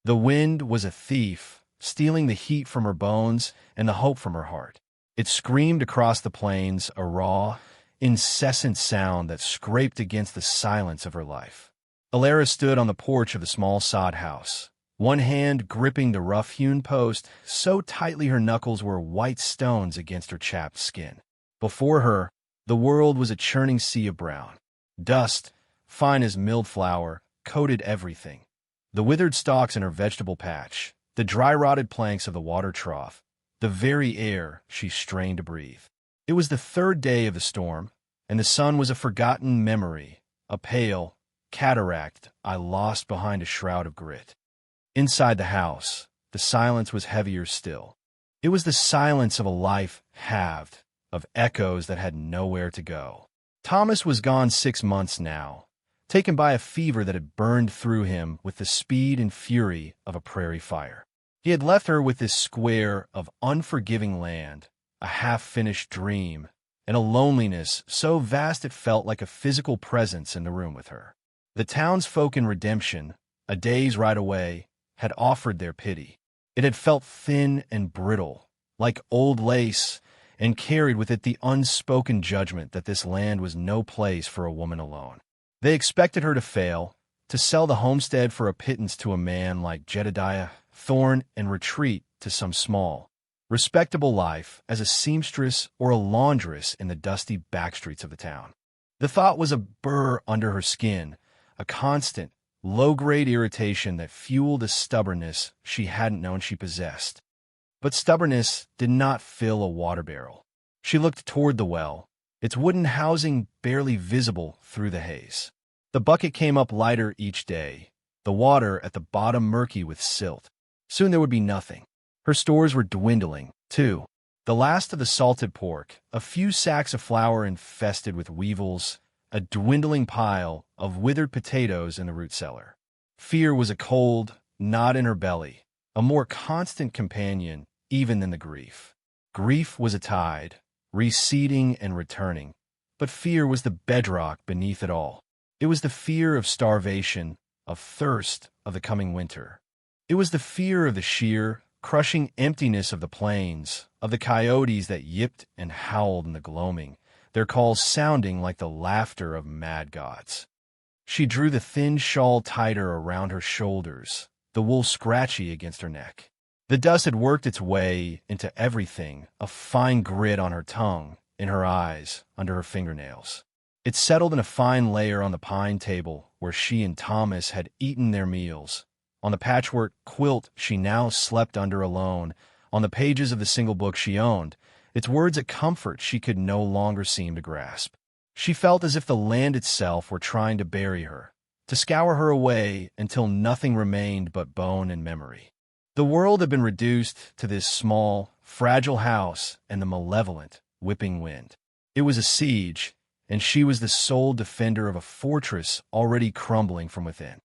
The wind was a thief, stealing the heat from her bones and the hope from her heart. It screamed across the plains, a raw, incessant sound that scraped against the silence of her life. Alara stood on the porch of the small sod house, one hand gripping the rough-hewn post so tightly her knuckles were white stones against her chapped skin. Before her, the world was a churning sea of brown. Dust, fine as milled flour, coated everything. The withered stalks in her vegetable patch, the dry-rotted planks of the water trough, the very air she strained to breathe. It was the third day of the storm, and the sun was a forgotten memory, a pale cataract I lost behind a shroud of grit. Inside the house, the silence was heavier still. It was the silence of a life halved, of echoes that had nowhere to go. Thomas was gone 6 months now, taken by a fever that had burned through him with the speed and fury of a prairie fire. He had left her with this square of unforgiving land, a half-finished dream, and a loneliness so vast it felt like a physical presence in the room with her. The townsfolk in Redemption, a day's ride away, had offered their pity. It had felt thin and brittle, like old lace, and carried with it the unspoken judgment that this land was no place for a woman alone. They expected her to fail, to sell the homestead for a pittance to a man like Jedediah Thorne and retreat to some small, respectable life as a seamstress or a laundress in the dusty backstreets of the town. The thought was a burr under her skin, a constant, low-grade irritation that fueled a stubbornness she hadn't known she possessed. But stubbornness did not fill a water barrel. She looked toward the well, its wooden housing barely visible through the haze. The bucket came up lighter each day, the water at the bottom murky with silt. Soon there would be nothing. Her stores were dwindling, too. The last of the salted pork, a few sacks of flour infested with weevils, a dwindling pile of withered potatoes in the root cellar. Fear was a cold knot in her belly, a more constant companion even than the grief. Grief was a tide, receding and returning, but fear was the bedrock beneath it all. It was the fear of starvation, of thirst, of the coming winter. It was the fear of the sheer, crushing emptiness of the plains, of the coyotes that yipped and howled in the gloaming, their calls sounding like the laughter of mad gods. She drew the thin shawl tighter around her shoulders, the wool scratchy against her neck. The dust had worked its way into everything, a fine grit on her tongue, in her eyes, under her fingernails. It settled in a fine layer on the pine table where she and Thomas had eaten their meals, on the patchwork quilt she now slept under alone, on the pages of the single book she owned, its words a comfort she could no longer seem to grasp. She felt as if the land itself were trying to bury her, to scour her away until nothing remained but bone and memory. The world had been reduced to this small, fragile house and the malevolent, whipping wind. It was a siege, and she was the sole defender of a fortress already crumbling from within.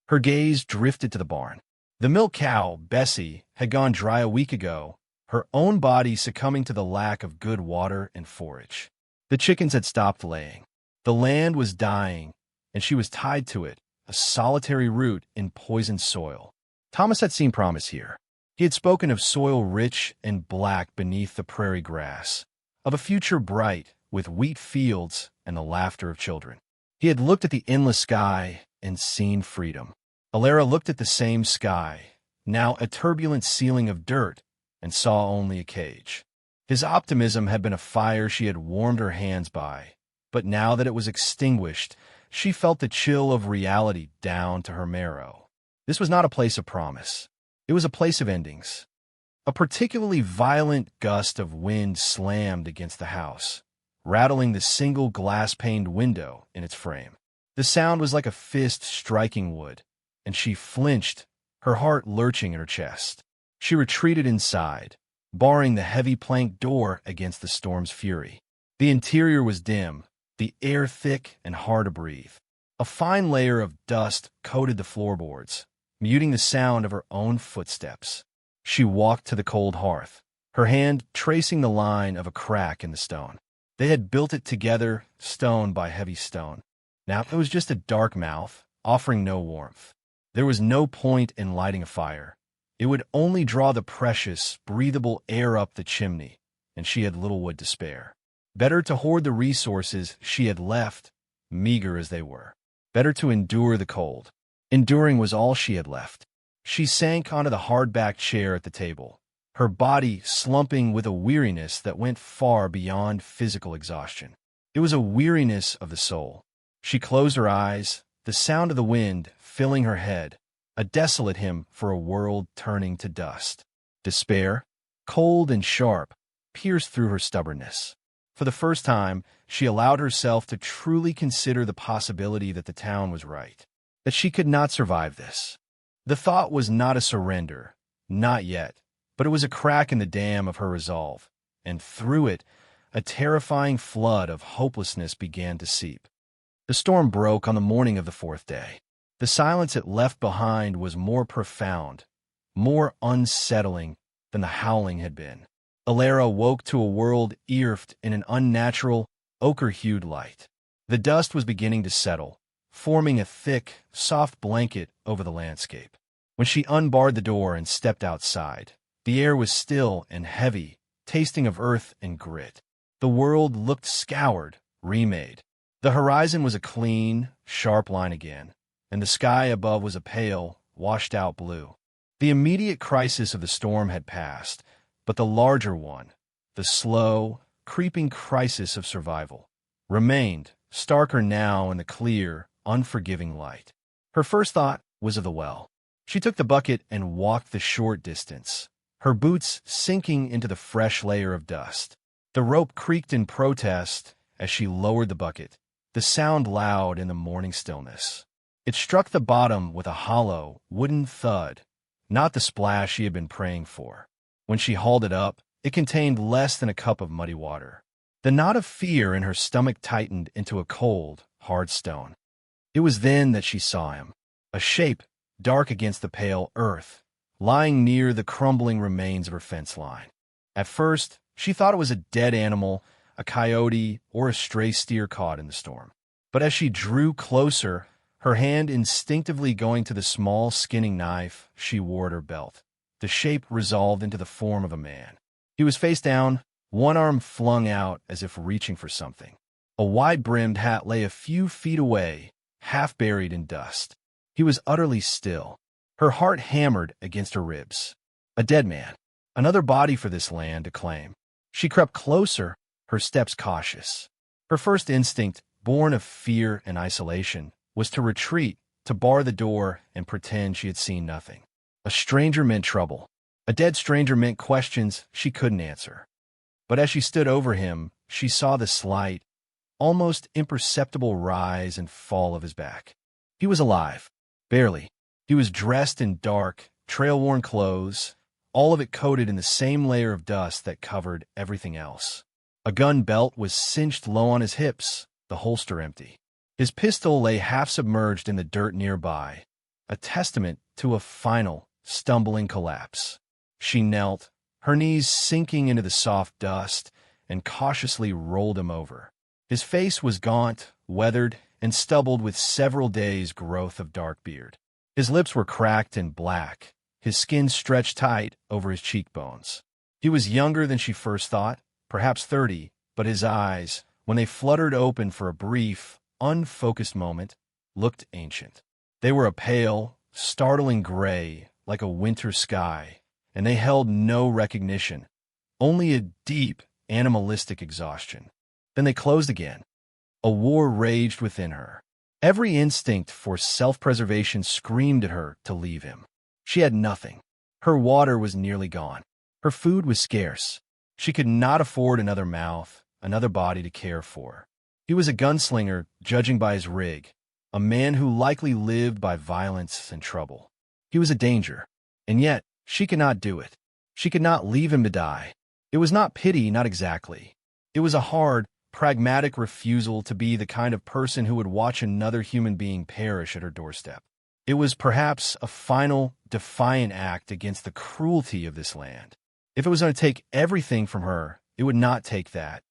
Her gaze drifted to the barn. The milk cow, Bessie, had gone dry a week ago, her own body succumbing to the lack of good water and forage. The chickens had stopped laying. The land was dying, and she was tied to it, a solitary root in poisoned soil. Thomas had seen promise here. He had spoken of soil rich and black beneath the prairie grass, of a future bright with wheat fields and the laughter of children. He had looked at the endless sky and seen freedom. Alara looked at the same sky, now a turbulent ceiling of dirt, and saw only a cage. His optimism had been a fire she had warmed her hands by, but now that it was extinguished, she felt the chill of reality down to her marrow. This was not a place of promise. It was a place of endings. A particularly violent gust of wind slammed against the house, rattling the single glass-paned window in its frame. The sound was like a fist striking wood, and she flinched, her heart lurching in her chest. She retreated inside, barring the heavy plank door against the storm's fury. The interior was dim, the air thick and hard to breathe. A fine layer of dust coated the floorboards, muting the sound of her own footsteps. She walked to the cold hearth, her hand tracing the line of a crack in the stone. They had built it together, stone by heavy stone. Now it was just a dark mouth, offering no warmth. There was no point in lighting a fire. It would only draw the precious, breathable air up the chimney, and she had little wood to spare. Better to hoard the resources she had left, meager as they were. Better to endure the cold. Enduring was all she had left. She sank onto the hard-backed chair at the table, her body slumping with a weariness that went far beyond physical exhaustion. It was a weariness of the soul. She closed her eyes, the sound of the wind filling her head, a desolate hymn for a world turning to dust. Despair, cold and sharp, pierced through her stubbornness. For the first time, she allowed herself to truly consider the possibility that the town was right, that she could not survive this. The thought was not a surrender, not yet, but it was a crack in the dam of her resolve, and through it, a terrifying flood of hopelessness began to seep. The storm broke on the morning of the fourth day. The silence it left behind was more profound, more unsettling than the howling had been. Alara woke to a world earthed in an unnatural, ochre-hued light. The dust was beginning to settle, forming a thick, soft blanket over the landscape. When she unbarred the door and stepped outside, the air was still and heavy, tasting of earth and grit. The world looked scoured, remade. The horizon was a clean, sharp line again, and the sky above was a pale, washed-out blue. The immediate crisis of the storm had passed, but the larger one, the slow, creeping crisis of survival, remained, starker now in the clear, unforgiving light. Her first thought was of the well. She took the bucket and walked the short distance, her boots sinking into the fresh layer of dust. The rope creaked in protest as she lowered the bucket, the sound loud in the morning stillness. It struck the bottom with a hollow, wooden thud, not the splash she had been praying for. When she hauled it up, it contained less than a cup of muddy water. The knot of fear in her stomach tightened into a cold, hard stone. It was then that she saw him, a shape dark against the pale earth, lying near the crumbling remains of her fence line. At first, she thought it was a dead animal, a coyote, or a stray steer caught in the storm. But as she drew closer, her hand instinctively going to the small skinning knife she wore at her belt, the shape resolved into the form of a man. He was face down, one arm flung out as if reaching for something. A wide-brimmed hat lay a few feet away, half buried in dust. He was utterly still. Her heart hammered against her ribs. A dead man, another body for this land to claim. She crept closer, her steps cautious. Her first instinct, born of fear and isolation, was to retreat, to bar the door and pretend she had seen nothing. A stranger meant trouble. A dead stranger meant questions she couldn't answer. But as she stood over him, she saw the slight, almost imperceptible rise and fall of his back. He was alive, barely. He was dressed in dark, trail-worn clothes, all of it coated in the same layer of dust that covered everything else. A gun belt was cinched low on his hips, the holster empty. His pistol lay half-submerged in the dirt nearby, a testament to a final, stumbling collapse. She knelt, her knees sinking into the soft dust, and cautiously rolled him over. His face was gaunt, weathered, and stubbled with several days' growth of dark beard. His lips were cracked and black, his skin stretched tight over his cheekbones. He was younger than she first thought, perhaps 30, but his eyes, when they fluttered open for a brief, unfocused moment, looked ancient. They were a pale, startling gray, like a winter sky, and they held no recognition, only a deep, animalistic exhaustion. Then they closed again. A war raged within her. Every instinct for self-preservation screamed at her to leave him. She had nothing. Her water was nearly gone. Her food was scarce. She could not afford another mouth, another body to care for. He was a gunslinger, judging by his rig, a man who likely lived by violence and trouble. He was a danger, and yet she could not do it. She could not leave him to die. It was not pity, not exactly. It was a hard, pragmatic refusal to be the kind of person who would watch another human being perish at her doorstep. It was perhaps a final, defiant act against the cruelty of this land. If it was going to take everything from her, it would not take that.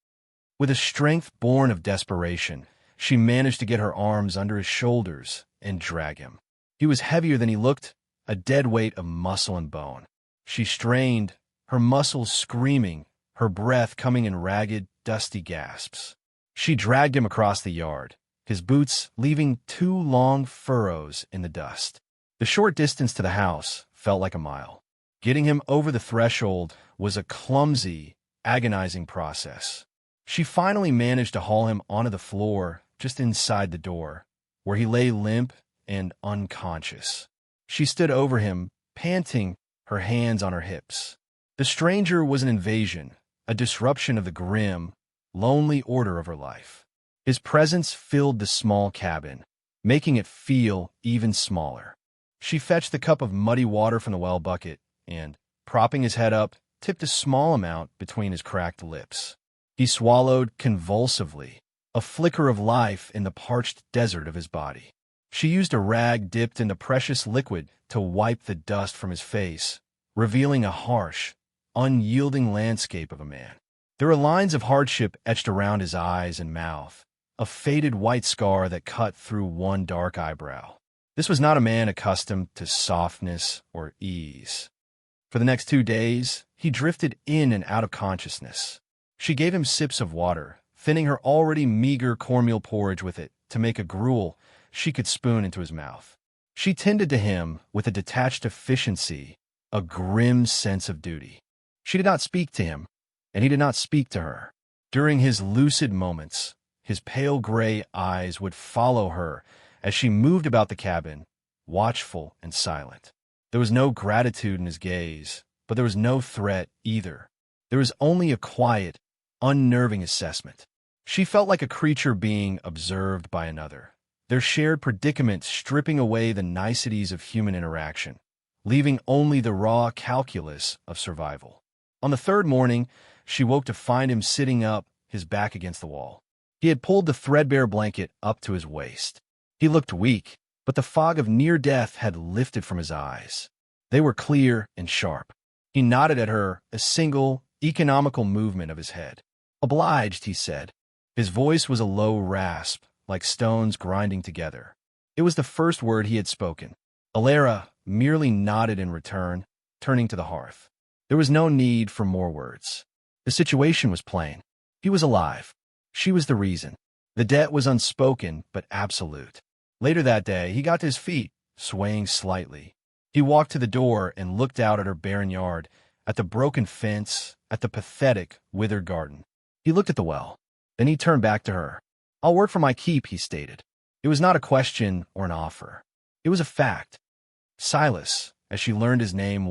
With a strength born of desperation, she managed to get her arms under his shoulders and drag him. He was heavier than he looked, a dead weight of muscle and bone. She strained, her muscles screaming, her breath coming in ragged, dusty gasps. She dragged him across the yard, his boots leaving 2 long furrows in the dust. The short distance to the house felt like a mile. Getting him over the threshold was a clumsy, agonizing process. She finally managed to haul him onto the floor just inside the door, where he lay limp and unconscious. She stood over him, panting, her hands on her hips. The stranger was an invasion, a disruption of the grim, lonely order of her life. His presence filled the small cabin, making it feel even smaller. She fetched the cup of muddy water from the well bucket and, propping his head up, tipped a small amount between his cracked lips. He swallowed convulsively, a flicker of life in the parched desert of his body. She used a rag dipped in the precious liquid to wipe the dust from his face, revealing a harsh, unyielding landscape of a man. There were lines of hardship etched around his eyes and mouth, a faded white scar that cut through one dark eyebrow. This was not a man accustomed to softness or ease. For the next 2 days, he drifted in and out of consciousness. She gave him sips of water, thinning her already meager cornmeal porridge with it to make a gruel she could spoon into his mouth. She tended to him with a detached efficiency, a grim sense of duty. She did not speak to him, and he did not speak to her. During his lucid moments, his pale gray eyes would follow her as she moved about the cabin, watchful and silent. There was no gratitude in his gaze, but there was no threat either. There was only a quiet, unnerving assessment. She felt like a creature being observed by another, their shared predicament stripping away the niceties of human interaction, leaving only the raw calculus of survival. On the 3rd morning, she woke to find him sitting up, his back against the wall. He had pulled the threadbare blanket up to his waist. He looked weak, but the fog of near death had lifted from his eyes. They were clear and sharp. He nodded at her, a single, economical movement of his head. "Obliged," he said. His voice was a low rasp, like stones grinding together. It was the first word he had spoken. Alara merely nodded in return, turning to the hearth. There was no need for more words. The situation was plain. He was alive. She was the reason. The debt was unspoken but absolute. Later that day, he got to his feet, swaying slightly. He walked to the door and looked out at her barren yard, at the broken fence, at the pathetic, withered garden. He looked at the well. Then he turned back to her. "I'll work for my keep," he stated. It was not a question or an offer. It was a fact. Silas, as she learned his name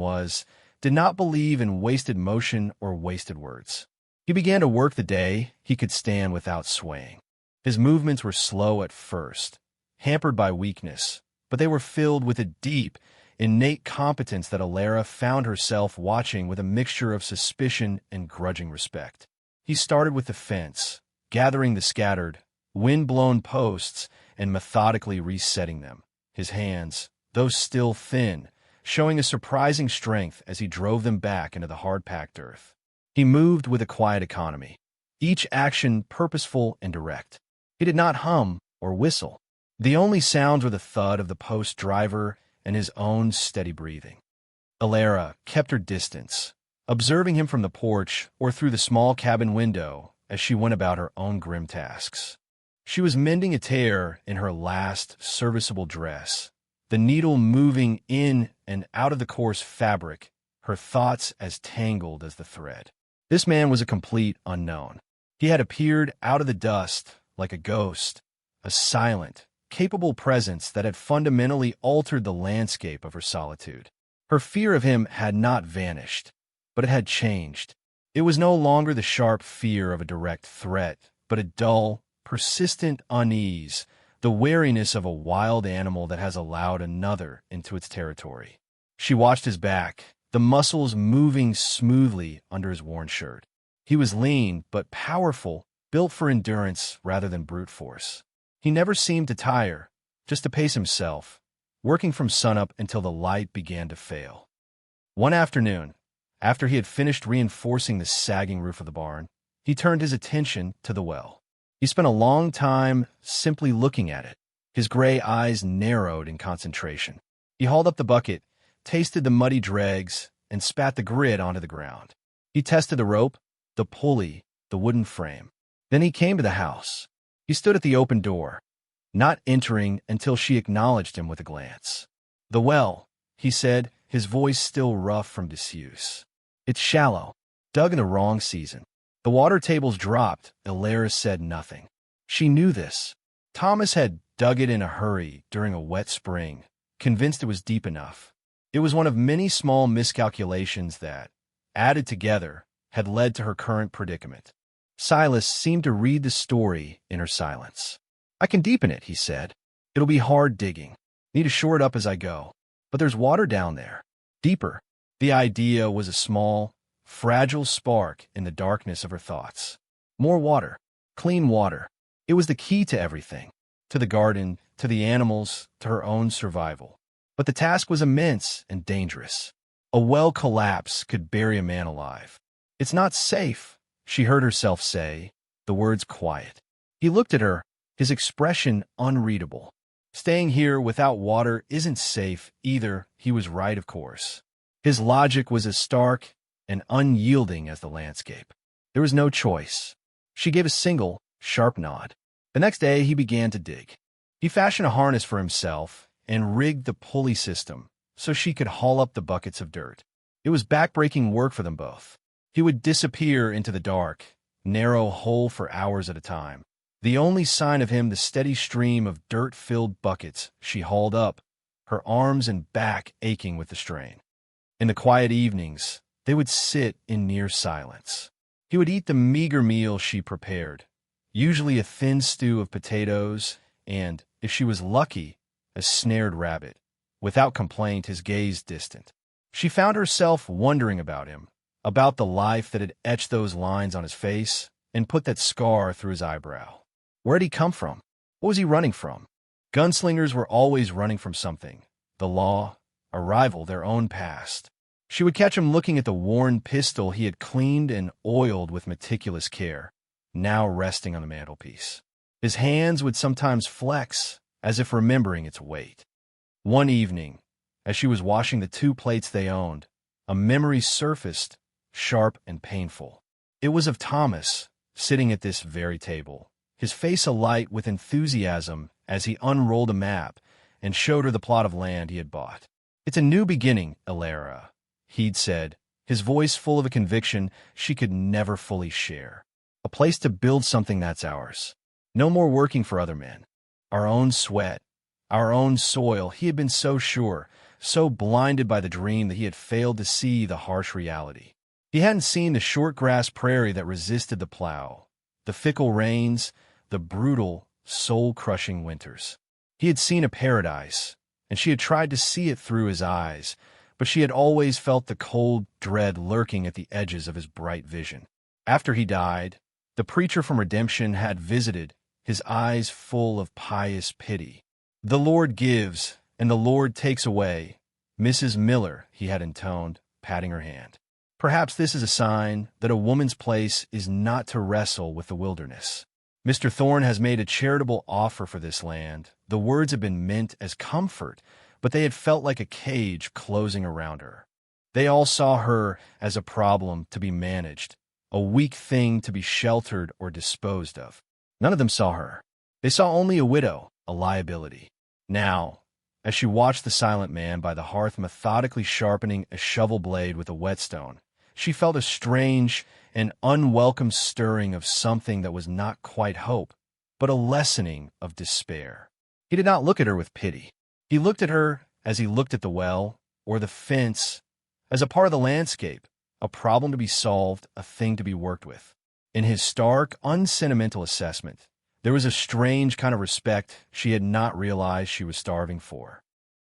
did not believe in wasted motion or wasted words. He began to work the day he could stand without swaying. His movements were slow at first, hampered by weakness, but they were filled with a deep, innate competence that Alara found herself watching with a mixture of suspicion and grudging respect. He started with the fence, gathering the scattered, wind-blown posts and methodically resetting them, his hands, though still thin, showing a surprising strength as he drove them back into the hard-packed earth. He moved with a quiet economy, each action purposeful and direct. He did not hum or whistle. The only sounds were the thud of the post driver and his own steady breathing. Alara kept her distance, observing him from the porch or through the small cabin window as she went about her own grim tasks. She was mending a tear in her last serviceable dress, the needle moving in and out of the coarse fabric, her thoughts as tangled as the thread. This man was a complete unknown. He had appeared out of the dust like a ghost, a silent, capable presence that had fundamentally altered the landscape of her solitude. Her fear of him had not vanished, but it had changed. It was no longer the sharp fear of a direct threat, but a dull, persistent unease, the wariness of a wild animal that has allowed another into its territory. She watched his back, the muscles moving smoothly under his worn shirt. He was lean but powerful, built for endurance rather than brute force. He never seemed to tire, just to pace himself, working from sunup until the light began to fail. One afternoon, after he had finished reinforcing the sagging roof of the barn, he turned his attention to the well. He spent a long time simply looking at it. His gray eyes narrowed in concentration. He hauled up the bucket, tasted the muddy dregs, and spat the grit onto the ground. He tested the rope, the pulley, the wooden frame. Then he came to the house. He stood at the open door, not entering until she acknowledged him with a glance. "The well," he said, his voice still rough from disuse. "It's shallow, dug in the wrong season." The water tables dropped. Ilera said nothing. She knew this. Thomas had dug it in a hurry during a wet spring, convinced it was deep enough. It was one of many small miscalculations that, added together, had led to her current predicament. Silas seemed to read the story in her silence. "I can deepen it," he said. "It'll be hard digging. Need to shore it up as I go. But there's water down there. Deeper." The idea was a small, fragile spark in the darkness of her thoughts. More water. Clean water. It was the key to everything. To the garden, to the animals, to her own survival. But the task was immense and dangerous. A well collapse could bury a man alive. "It's not safe," she heard herself say, the words quiet. He looked at her, his expression unreadable. Staying here without water isn't safe either. He was right, of course. His logic was as stark and unyielding as the landscape. There was no choice. She gave a single, sharp nod. The next day he began to dig. He fashioned a harness for himself and rigged the pulley system so she could haul up the buckets of dirt. It was backbreaking work for them both. He would disappear into the dark, narrow hole for hours at a time. The only sign of him the steady stream of dirt-filled buckets she hauled up, her arms and back aching with the strain. In the quiet evenings, they would sit in near silence. He would eat the meager meal she prepared, usually a thin stew of potatoes and, if she was lucky, a snared rabbit. Without complaint, his gaze distant. She found herself wondering about him, about the life that had etched those lines on his face and put that scar through his eyebrow. Where had he come from? What was he running from? Gunslingers were always running from something. The law, a rival, their own past. She would catch him looking at the worn pistol he had cleaned and oiled with meticulous care, now resting on the mantelpiece. His hands would sometimes flex, as if remembering its weight. One evening, as she was washing the 2 plates they owned, a memory surfaced, sharp and painful. It was of Thomas, sitting at this very table, his face alight with enthusiasm as he unrolled a map and showed her the plot of land he had bought. "It's a new beginning, Ilera," he'd said, his voice full of a conviction she could never fully share. "A place to build something that's ours. No more working for other men. Our own sweat, our own soil." He had been so sure, so blinded by the dream that he had failed to see the harsh reality. He hadn't seen the short grass prairie that resisted the plow, the fickle rains, the brutal, soul-crushing winters. He had seen a paradise, and she had tried to see it through his eyes, but she had always felt the cold dread lurking at the edges of his bright vision. After he died, the preacher from Redemption had visited, his eyes full of pious pity. "The Lord gives, and the Lord takes away, Mrs. Miller," he had intoned, patting her hand. Perhaps this is a sign that a woman's place is not to wrestle with the wilderness. "Mr. Thorne has made a charitable offer for this land." The words had been meant as comfort, but they had felt like a cage closing around her. They all saw her as a problem to be managed, a weak thing to be sheltered or disposed of. None of them saw her. They saw only a widow, a liability. Now, as she watched the silent man by the hearth methodically sharpening a shovel blade with a whetstone, she felt a strange and unwelcome stirring of something that was not quite hope, but a lessening of despair. He did not look at her with pity. He looked at her as he looked at the well or the fence, as a part of the landscape, a problem to be solved, a thing to be worked with. In his stark, unsentimental assessment, there was a strange kind of respect she had not realized she was starving for.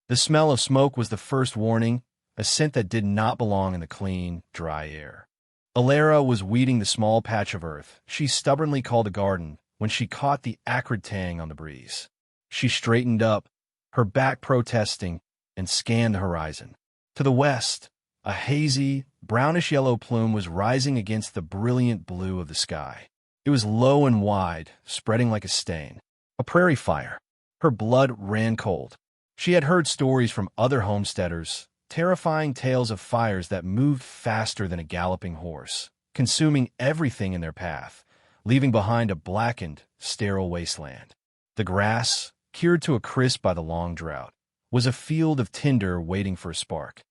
The smell of smoke was the first warning, a scent that did not belong in the clean, dry air. Ilera was weeding the small patch of earth she stubbornly called a garden when she caught the acrid tang on the breeze. She straightened up, her back protesting, and scanned the horizon. To the west, a hazy, brownish-yellow plume was rising against the brilliant blue of the sky. It was low and wide, spreading like a stain. A prairie fire. Her blood ran cold. She had heard stories from other homesteaders, terrifying tales of fires that moved faster than a galloping horse, consuming everything in their path, leaving behind a blackened, sterile wasteland. The grass, cured to a crisp by the long drought, was a field of tinder waiting for a spark.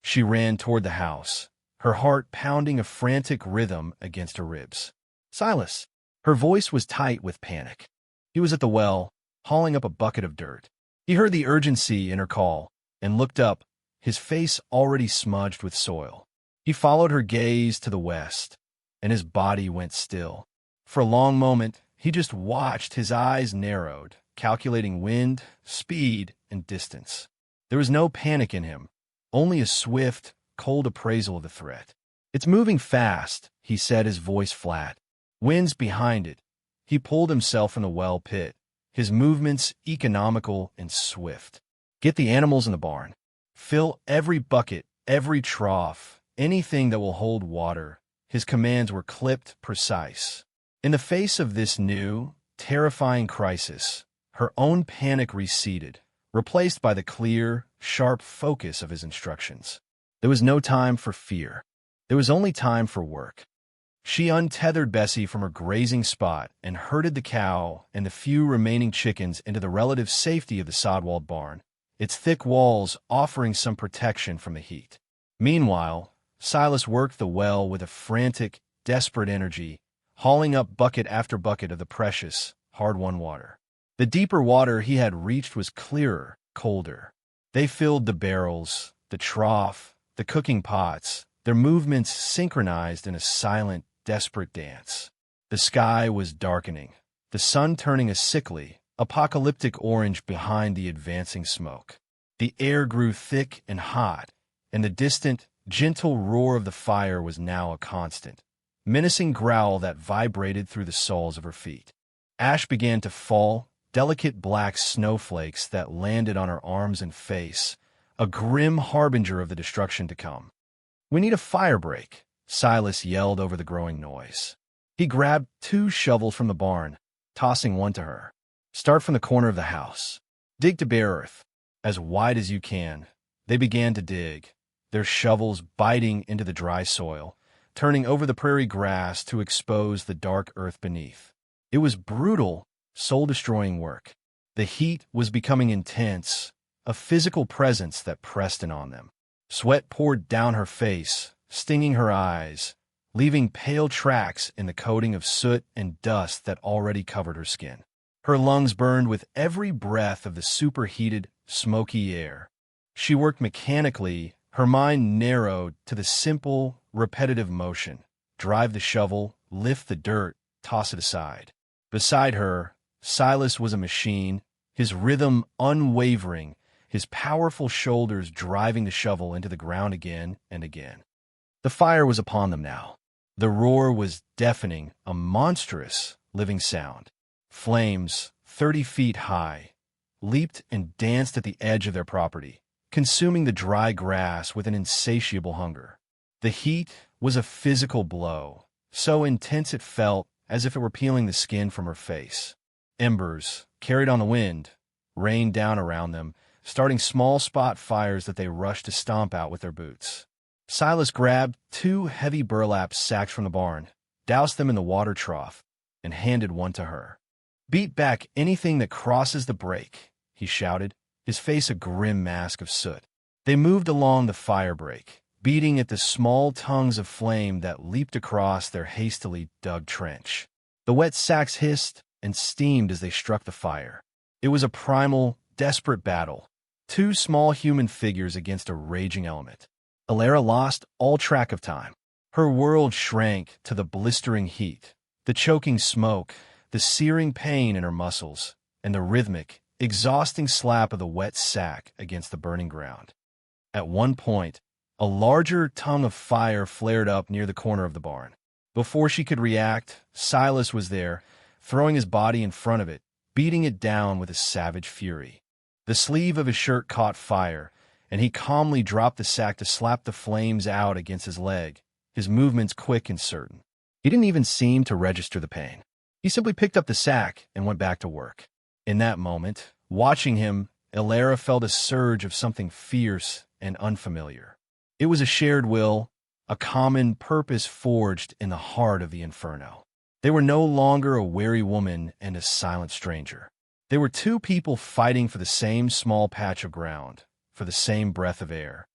She ran toward the house, her heart pounding a frantic rhythm against her ribs. Silas! Her voice was tight with panic. He was at the well, hauling up a bucket of dirt. He heard the urgency in her call and looked up, his face already smudged with soil. He followed her gaze to the west, and his body went still. For a long moment, he just watched, his eyes narrowed, calculating wind, speed, and distance. There was no panic in him, only a swift, cold appraisal of the threat. "It's moving fast," he said, his voice flat. "Wind's behind it." He pulled himself from the well pit, his movements economical and swift. "Get the animals in the barn. Fill every bucket, every trough, anything that will hold water." His commands were clipped, precise. In the face of this new, terrifying crisis, her own panic receded, replaced by the clear, sharp focus of his instructions. There was no time for fear. There was only time for work. She untethered Bessie from her grazing spot and herded the cow and the few remaining chickens into the relative safety of the sod-walled barn, its thick walls offering some protection from the heat. Meanwhile, Silas worked the well with a frantic, desperate energy, hauling up bucket after bucket of the precious, hard-won water. The deeper water he had reached was clearer, colder. They filled the barrels, the trough, the cooking pots, their movements synchronized in a silent, desperate dance. The sky was darkening, the sun turning a sickly, apocalyptic orange behind the advancing smoke. The air grew thick and hot, and the distant, gentle roar of the fire was now a constant, menacing growl that vibrated through the soles of her feet. Ash began to fall, delicate black snowflakes that landed on her arms and face, a grim harbinger of the destruction to come. "We need a fire break," Silas yelled over the growing noise. He grabbed 2 shovels from the barn, tossing one to her. "Start from the corner of the house. Dig to bare earth, as wide as you can." They began to dig, their shovels biting into the dry soil, turning over the prairie grass to expose the dark earth beneath. It was brutal, soul-destroying work. The heat was becoming intense, a physical presence that pressed in on them. Sweat poured down her face, stinging her eyes, leaving pale tracks in the coating of soot and dust that already covered her skin. Her lungs burned with every breath of the superheated, smoky air. She worked mechanically, her mind narrowed to the simple, repetitive motion. Drive the shovel, lift the dirt, toss it aside. Beside her, Silas was a machine, his rhythm unwavering, his powerful shoulders driving the shovel into the ground again and again. The fire was upon them now. The roar was deafening, a monstrous, living sound. Flames, 30 feet high, leaped and danced at the edge of their property, consuming the dry grass with an insatiable hunger. The heat was a physical blow, so intense it felt as if it were peeling the skin from her face. Embers, carried on the wind, rained down around them, starting small spot fires that they rushed to stomp out with their boots. Silas grabbed 2 heavy burlap sacks from the barn, doused them in the water trough, and handed one to her. "Beat back anything that crosses the break," he shouted, his face a grim mask of soot. They moved along the fire break, beating at the small tongues of flame that leaped across their hastily dug trench. The wet sacks hissed and steamed as they struck the fire. It was a primal, desperate battle, 2 small human figures against a raging element. Alara lost all track of time. Her world shrank to the blistering heat, the choking smoke, the searing pain in her muscles, and the rhythmic, exhausting slap of the wet sack against the burning ground. At one point, a larger tongue of fire flared up near the corner of the barn. Before she could react, Silas was there, throwing his body in front of it, beating it down with a savage fury. The sleeve of his shirt caught fire, and he calmly dropped the sack to slap the flames out against his leg, his movements quick and certain. He didn't even seem to register the pain. He simply picked up the sack and went back to work. In that moment, Watching him, Elara felt a surge of something fierce and unfamiliar. It was a shared will, a common purpose forged in the heart of the inferno. They were no longer a wary woman and a silent stranger. They were two people fighting for the same small patch of ground, for the same breath of air.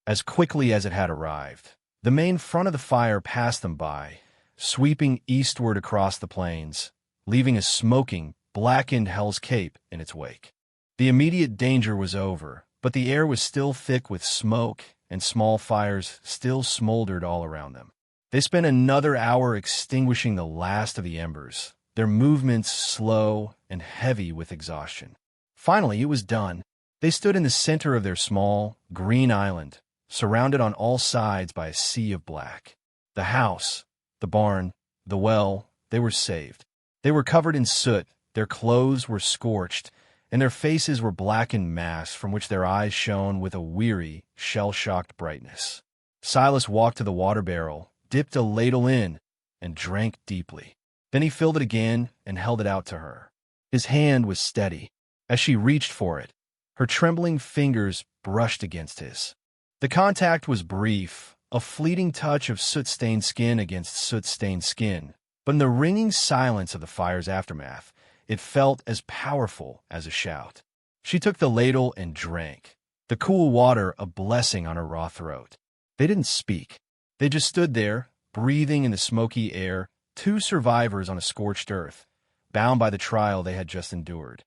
As quickly as it had arrived, the main front of the fire passed them by, sweeping eastward across the plains, leaving a smoking, blackened Hell's Cape in its wake. The immediate danger was over, but the air was still thick with smoke, and small fires still smoldered all around them. They spent another hour extinguishing the last of the embers, their movements slow and heavy with exhaustion. Finally, it was done. They stood in the center of their small, green island, surrounded on all sides by a sea of black. The house, the barn, the well, they were saved. They were covered in soot, their clothes were scorched, and their faces were blackened masks from which their eyes shone with a weary, shell-shocked brightness. Silas walked to the water barrel, dipped a ladle in, and drank deeply. Then he filled it again and held it out to her. His hand was steady. As she reached for it, her trembling fingers brushed against his. The contact was brief, a fleeting touch of soot-stained skin against soot-stained skin, but in the ringing silence of the fire's aftermath, it felt as powerful as a shout. She took the ladle and drank, the cool water a blessing on her raw throat. They didn't speak. They just stood there, breathing in the smoky air, two survivors on a scorched earth, bound by the trial they had just endured.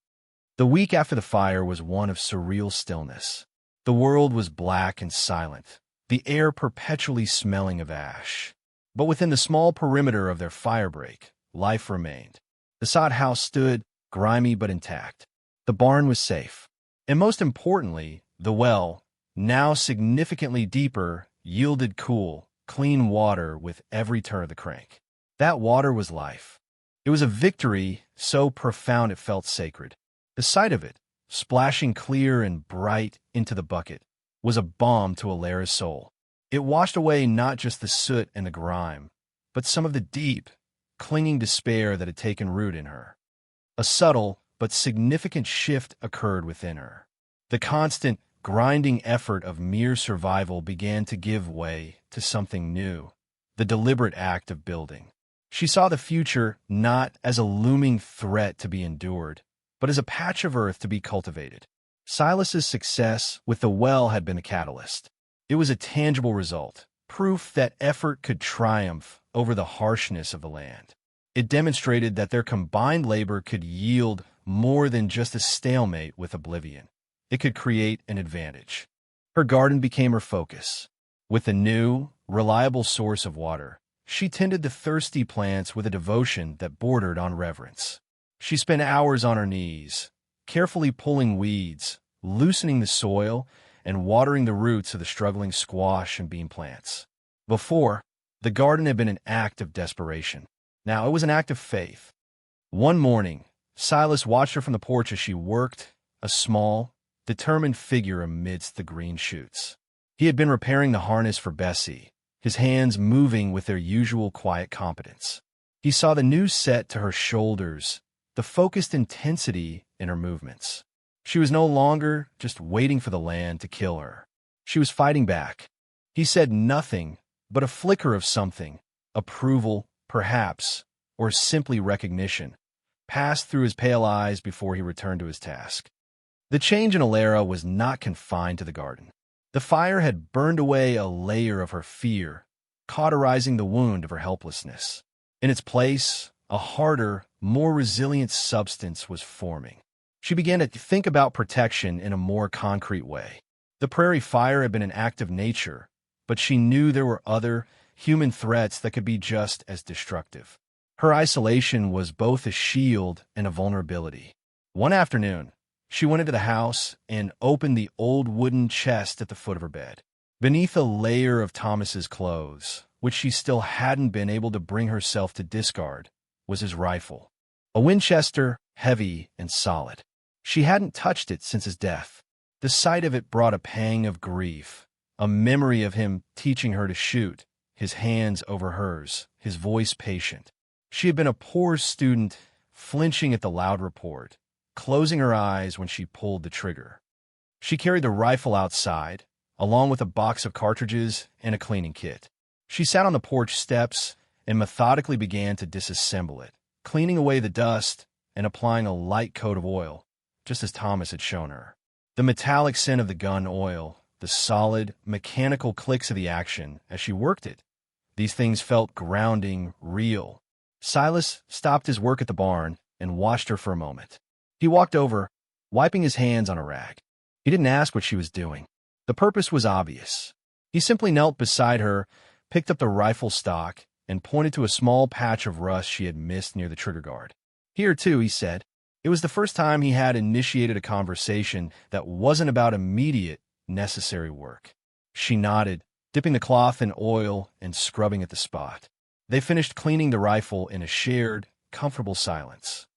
The week after the fire was one of surreal stillness. The world was black and silent, the air perpetually smelling of ash. But within the small perimeter of their firebreak, life remained. The sod house stood, grimy but intact. The barn was safe. And most importantly, the well, now significantly deeper, yielded cool, clean water with every turn of the crank. That water was life. It was a victory so profound it felt sacred. The sight of it, splashing clear and bright into the bucket, was a balm to Elara's soul. It washed away not just the soot and the grime, but some of the deep, clinging despair that had taken root in her. A subtle but significant shift occurred within her. The constant, grinding effort of mere survival began to give way to something new, the deliberate act of building. She saw the future not as a looming threat to be endured, but as a patch of earth to be cultivated. Silas's success with the well had been a catalyst. It was a tangible result, proof that effort could triumph over the harshness of the land. It demonstrated that their combined labor could yield more than just a stalemate with oblivion. It could create an advantage. Her garden became her focus. With a new, reliable source of water, she tended the thirsty plants with a devotion that bordered on reverence. She spent hours on her knees, carefully pulling weeds, loosening the soil, and watering the roots of the struggling squash and bean plants. Before, the garden had been an act of desperation. Now it was an act of faith. One morning, Silas watched her from the porch as she worked, a small, determined figure amidst the green shoots. He had been repairing the harness for Bessie, his hands moving with their usual quiet competence. He saw the new set to her shoulders, the focused intensity in her movements. She was no longer just waiting for the land to kill her. She was fighting back. He said nothing, but a flicker of something, approval, perhaps, or simply recognition, passed through his pale eyes before he returned to his task. The change in Elara was not confined to the garden. The fire had burned away a layer of her fear, cauterizing the wound of her helplessness. In its place, a harder, more resilient substance was forming. She began to think about protection in a more concrete way. The prairie fire had been an act of nature, but she knew there were other, human threats that could be just as destructive. Her isolation was both a shield and a vulnerability. One afternoon, she went into the house and opened the old wooden chest at the foot of her bed. Beneath a layer of Thomas's clothes, which she still hadn't been able to bring herself to discard, was his rifle. A Winchester, heavy and solid. She hadn't touched it since his death. The sight of it brought a pang of grief, a memory of him teaching her to shoot, his hands over hers, his voice patient. She had been a poor student, flinching at the loud report, closing her eyes when she pulled the trigger. She carried the rifle outside, along with a box of cartridges and a cleaning kit. She sat on the porch steps and methodically began to disassemble it, cleaning away the dust and applying a light coat of oil, just as Thomas had shown her. The metallic scent of the gun oil, the solid, mechanical clicks of the action as she worked it. These things felt grounding, real. Silas stopped his work at the barn and watched her for a moment. He walked over, wiping his hands on a rag. He didn't ask what she was doing. The purpose was obvious. He simply knelt beside her, picked up the rifle stock, and pointed to a small patch of rust she had missed near the trigger guard. Here, too, he said. It was the first time he had initiated a conversation that wasn't about immediate, necessary work. She nodded, dipping the cloth in oil and scrubbing at the spot. They finished cleaning the rifle in a shared, comfortable silence.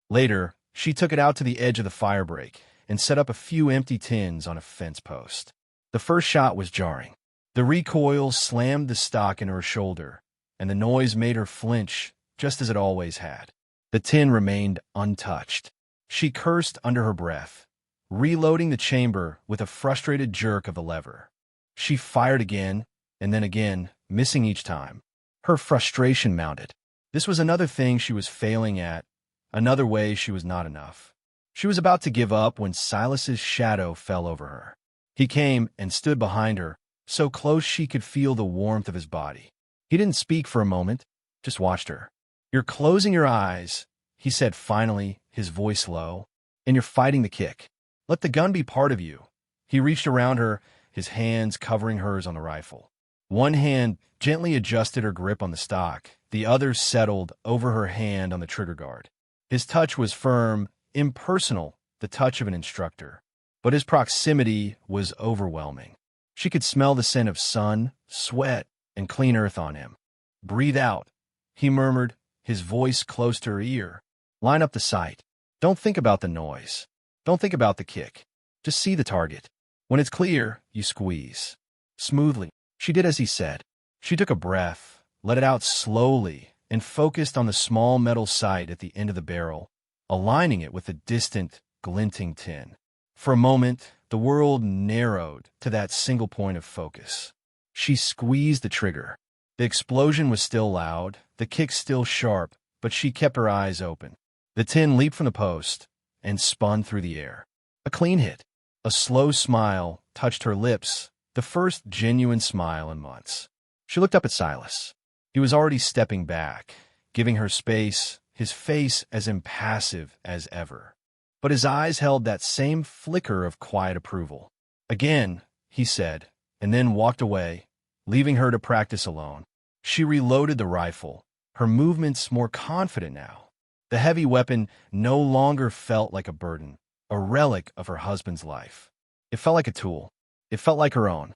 Later, she took it out to the edge of the fire break and set up a few empty tins on a fence post. The first shot was jarring. The recoil slammed the stock into her shoulder, and the noise made her flinch, just as it always had. The tin remained untouched. She cursed under her breath, reloading the chamber with a frustrated jerk of the lever. She fired again, and then again, missing each time. Her frustration mounted. This was another thing she was failing at, another way she was not enough. She was about to give up when Silas's shadow fell over her. He came and stood behind her, so close she could feel the warmth of his body. He didn't speak for a moment, just watched her. "You're closing your eyes," he said finally, his voice low, "and you're fighting the kick. Let the gun be part of you." He reached around her, his hands covering hers on the rifle. One hand gently adjusted her grip on the stock, the other settled over her hand on the trigger guard. His touch was firm, impersonal, the touch of an instructor. But his proximity was overwhelming. She could smell the scent of sun, sweat, and clean earth on him. "Breathe out," he murmured, his voice close to her ear. "Line up the sight. Don't think about the noise. Don't think about the kick. Just see the target. When it's clear, you squeeze." Smoothly, she did as he said. She took a breath, let it out slowly, and focused on the small metal sight at the end of the barrel, aligning it with the distant, glinting tin. For a moment, the world narrowed to that single point of focus. She squeezed the trigger. The explosion was still loud, the kick still sharp, but she kept her eyes open. The tin leaped from the post and spun through the air. A clean hit. A slow smile touched her lips, the first genuine smile in months. She looked up at Silas. He was already stepping back, giving her space, his face as impassive as ever. But his eyes held that same flicker of quiet approval. "Again," he said, and then walked away, leaving her to practice alone. She reloaded the rifle, her movements more confident now. The heavy weapon no longer felt like a burden, a relic of her husband's life. It felt like a tool. It felt like her own.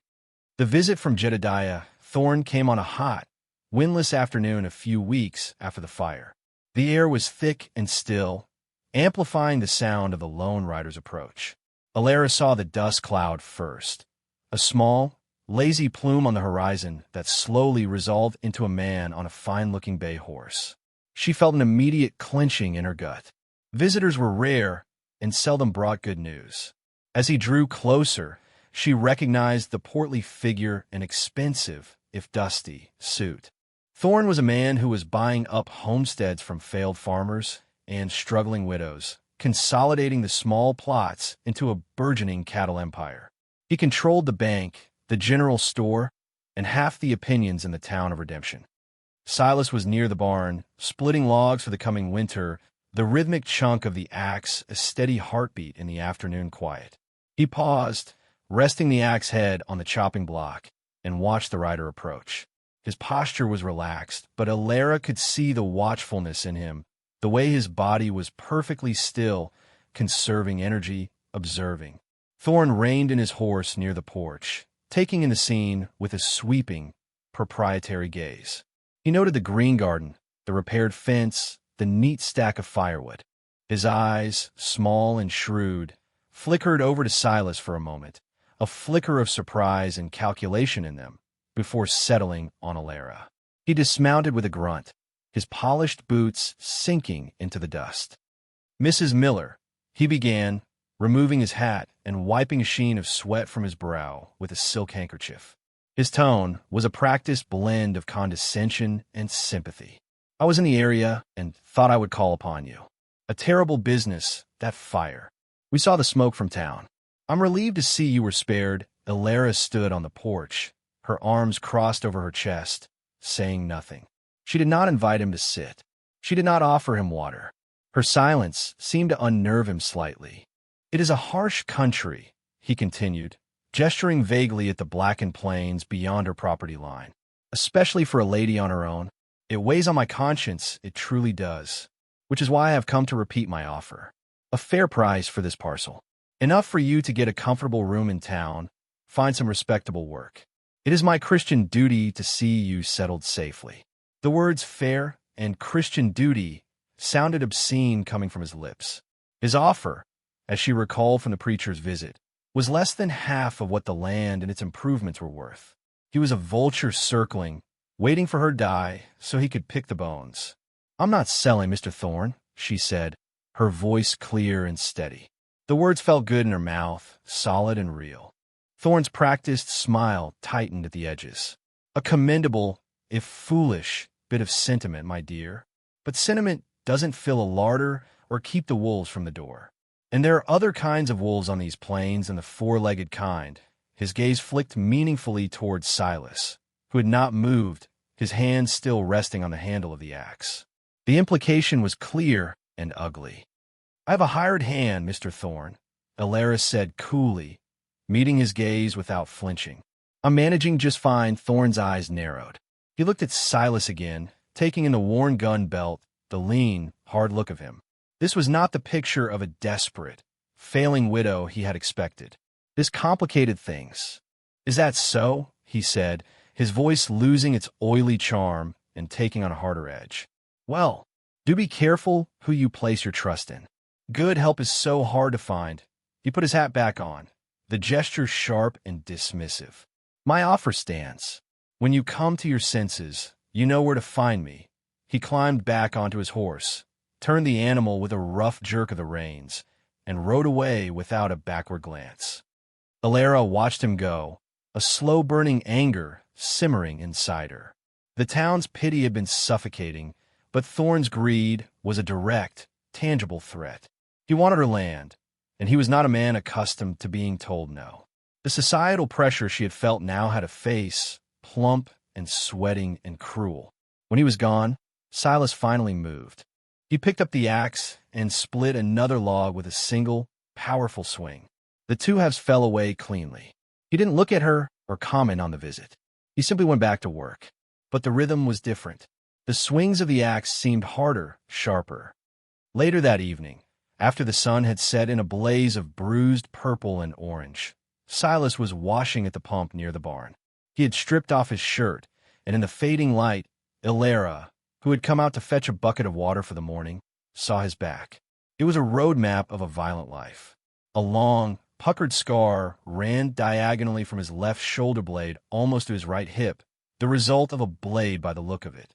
The visit from Jedediah Thorne came on a hot, windless afternoon a few weeks after the fire. The air was thick and still, amplifying the sound of the lone rider's approach. Alara saw the dust cloud first, a small, lazy plume on the horizon that slowly resolved into a man on a fine-looking bay horse. She felt an immediate clenching in her gut. Visitors were rare and seldom brought good news. As he drew closer, she recognized the portly figure and expensive, if dusty, suit. Thorne was a man who was buying up homesteads from failed farmers and struggling widows, consolidating the small plots into a burgeoning cattle empire. He controlled the bank, the general store, and half the opinions in the town of Redemption. Silas was near the barn, splitting logs for the coming winter, the rhythmic chunk of the axe a steady heartbeat in the afternoon quiet. He paused, resting the axe head on the chopping block, and watched the rider approach. His posture was relaxed, but Alara could see the watchfulness in him, the way his body was perfectly still, conserving energy, observing. Thorne reined in his horse near the porch, taking in the scene with a sweeping, proprietary gaze. He noted the green garden, the repaired fence, the neat stack of firewood. His eyes, small and shrewd, flickered over to Silas for a moment, a flicker of surprise and calculation in them, before settling on Alara. He dismounted with a grunt, his polished boots sinking into the dust. "Mrs. Miller," He began, removing his hat and wiping a sheen of sweat from his brow with a silk handkerchief. His tone was a practiced blend of condescension and sympathy. I was in the area and thought I would call upon you. A terrible business, that fire. We saw the smoke from town. I'm relieved to see you were spared. Ilara stood on the porch, her arms crossed over her chest, saying nothing. She did not invite him to sit. She did not offer him water. Her silence seemed to unnerve him slightly. It is a harsh country, he continued, gesturing vaguely at the blackened plains beyond her property line. Especially for a lady on her own. It weighs on my conscience, it truly does. Which is why I have come to repeat my offer. A fair price for this parcel. Enough for you to get a comfortable room in town, find some respectable work. It is my Christian duty to see you settled safely. The words fair and Christian duty sounded obscene coming from his lips. His offer, as she recalled from the preacher's visit, was less than half of what the land and its improvements were worth. He was a vulture circling, waiting for her to die so he could pick the bones. I'm not selling, Mr. Thorne, she said, her voice clear and steady. The words felt good in her mouth, solid and real. Thorne's practiced smile tightened at the edges. A commendable, if foolish, bit of sentiment, my dear. But sentiment doesn't fill a larder or keep the wolves from the door. And there are other kinds of wolves on these plains than the four-legged kind. His gaze flicked meaningfully towards Silas, who had not moved, his hand still resting on the handle of the axe. The implication was clear and ugly. I have a hired hand, Mr. Thorne, Ilara said coolly, meeting his gaze without flinching. I'm managing just fine. Thorne's eyes narrowed. He looked at Silas again, taking in the worn gun belt, the lean, hard look of him. This was not the picture of a desperate, failing widow he had expected. This complicated things. Is that so? He said, his voice losing its oily charm and taking on a harder edge. Well, do be careful who you place your trust in. Good help is so hard to find. He put his hat back on, the gesture sharp and dismissive. My offer stands. When you come to your senses, you know where to find me. He climbed back onto his horse, turned the animal with a rough jerk of the reins, and rode away without a backward glance. Ilara watched him go, a slow-burning anger simmering inside her. The town's pity had been suffocating, but Thorne's greed was a direct, tangible threat. He wanted her land, and he was not a man accustomed to being told no. The societal pressure she had felt now had a face, plump and sweating and cruel. When he was gone, Silas finally moved. He picked up the axe and split another log with a single, powerful swing. The two halves fell away cleanly. He didn't look at her or comment on the visit. He simply went back to work. But the rhythm was different. The swings of the axe seemed harder, sharper. Later that evening, after the sun had set in a blaze of bruised purple and orange, Silas was washing at the pump near the barn. He had stripped off his shirt, and in the fading light, Ilara, who had come out to fetch a bucket of water for the morning, saw his back. It was a road map of a violent life. A long, puckered scar ran diagonally from his left shoulder blade almost to his right hip, the result of a blade by the look of it.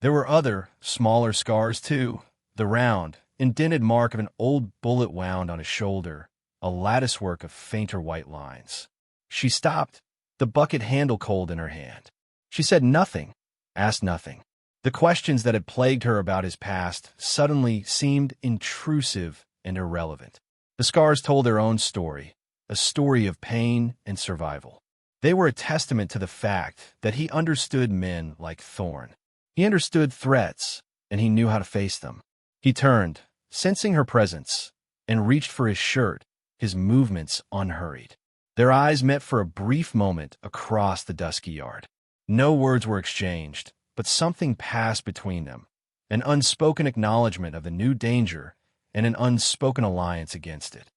There were other, smaller scars too, the round, indented mark of an old bullet wound on his shoulder, a latticework of fainter white lines. She stopped, the bucket handle cold in her hand. She said nothing, asked nothing. The questions that had plagued her about his past suddenly seemed intrusive and irrelevant. The scars told their own story, a story of pain and survival. They were a testament to the fact that he understood men like Thorne. He understood threats, and he knew how to face them. He turned, sensing her presence, and reached for his shirt, his movements unhurried. Their eyes met for a brief moment across the dusky yard. No words were exchanged, but something passed between them, an unspoken acknowledgement of the new danger and an unspoken alliance against it.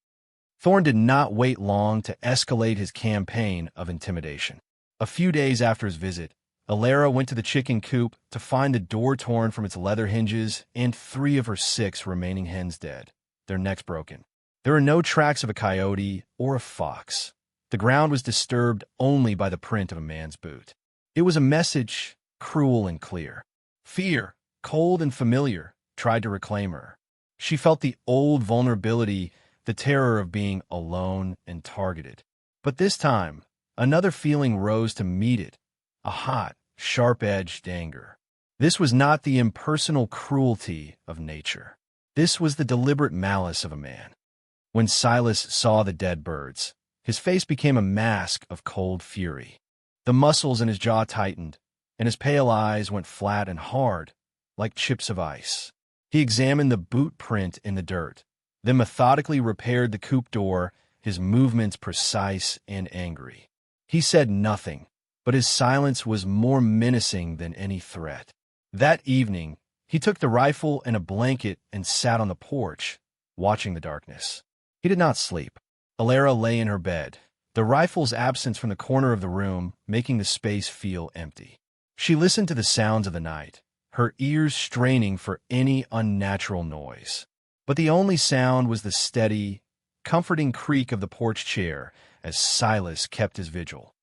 Thorne did not wait long to escalate his campaign of intimidation. A few days after his visit, Ilara went to the chicken coop to find the door torn from its leather hinges and 3 of her 6 remaining hens dead, their necks broken. There were no tracks of a coyote or a fox. The ground was disturbed only by the print of a man's boot. It was a message, cruel and clear. Fear, cold and familiar, tried to reclaim her. She felt the old vulnerability the terror of being alone and targeted. But this time, another feeling rose to meet it, a hot, sharp-edged anger. This was not the impersonal cruelty of nature. This was the deliberate malice of a man. When Silas saw the dead birds, his face became a mask of cold fury. The muscles in his jaw tightened, and his pale eyes went flat and hard, like chips of ice. He examined the boot print in the dirt, then methodically repaired the coupe door, his movements precise and angry. He said nothing, but his silence was more menacing than any threat. That evening, he took the rifle and a blanket and sat on the porch, watching the darkness. He did not sleep. Alara lay in her bed, the rifle's absence from the corner of the room making the space feel empty. She listened to the sounds of the night, her ears straining for any unnatural noise. But the only sound was the steady, comforting creak of the porch chair as Silas kept his vigil.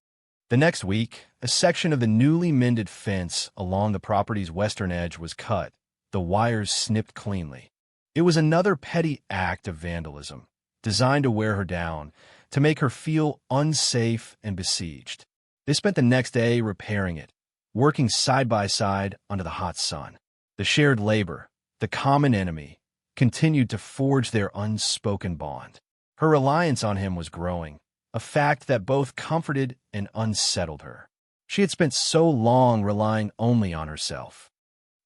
The next week, a section of the newly mended fence along the property's western edge was cut, the wires snipped cleanly. It was another petty act of vandalism, designed to wear her down, to make her feel unsafe and besieged. They spent the next day repairing it, working side by side under the hot sun. The shared labor, the common enemy, continued to forge their unspoken bond. Her reliance on him was growing, a fact that both comforted and unsettled her. She had spent so long relying only on herself.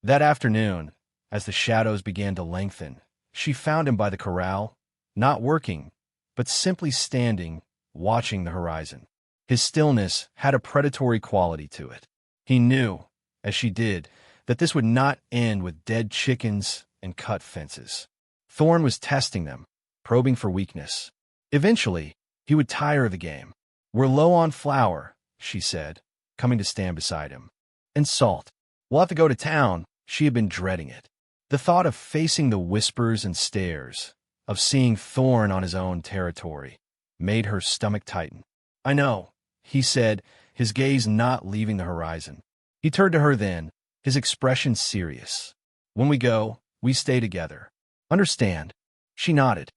That afternoon, as the shadows began to lengthen, she found him by the corral, not working, but simply standing, watching the horizon. His stillness had a predatory quality to it. He knew, as she did, that this would not end with dead chickens and cut fences. Thorn was testing them, probing for weakness. Eventually, he would tire of the game. "We're low on flour," she said, coming to stand beside him. "And salt. We'll have to go to town." She had been dreading it. The thought of facing the whispers and stares, of seeing Thorn on his own territory, made her stomach tighten. "I know," he said, his gaze not leaving the horizon. He turned to her then, his expression serious. "When we go, we stay together. Understand?" She nodded.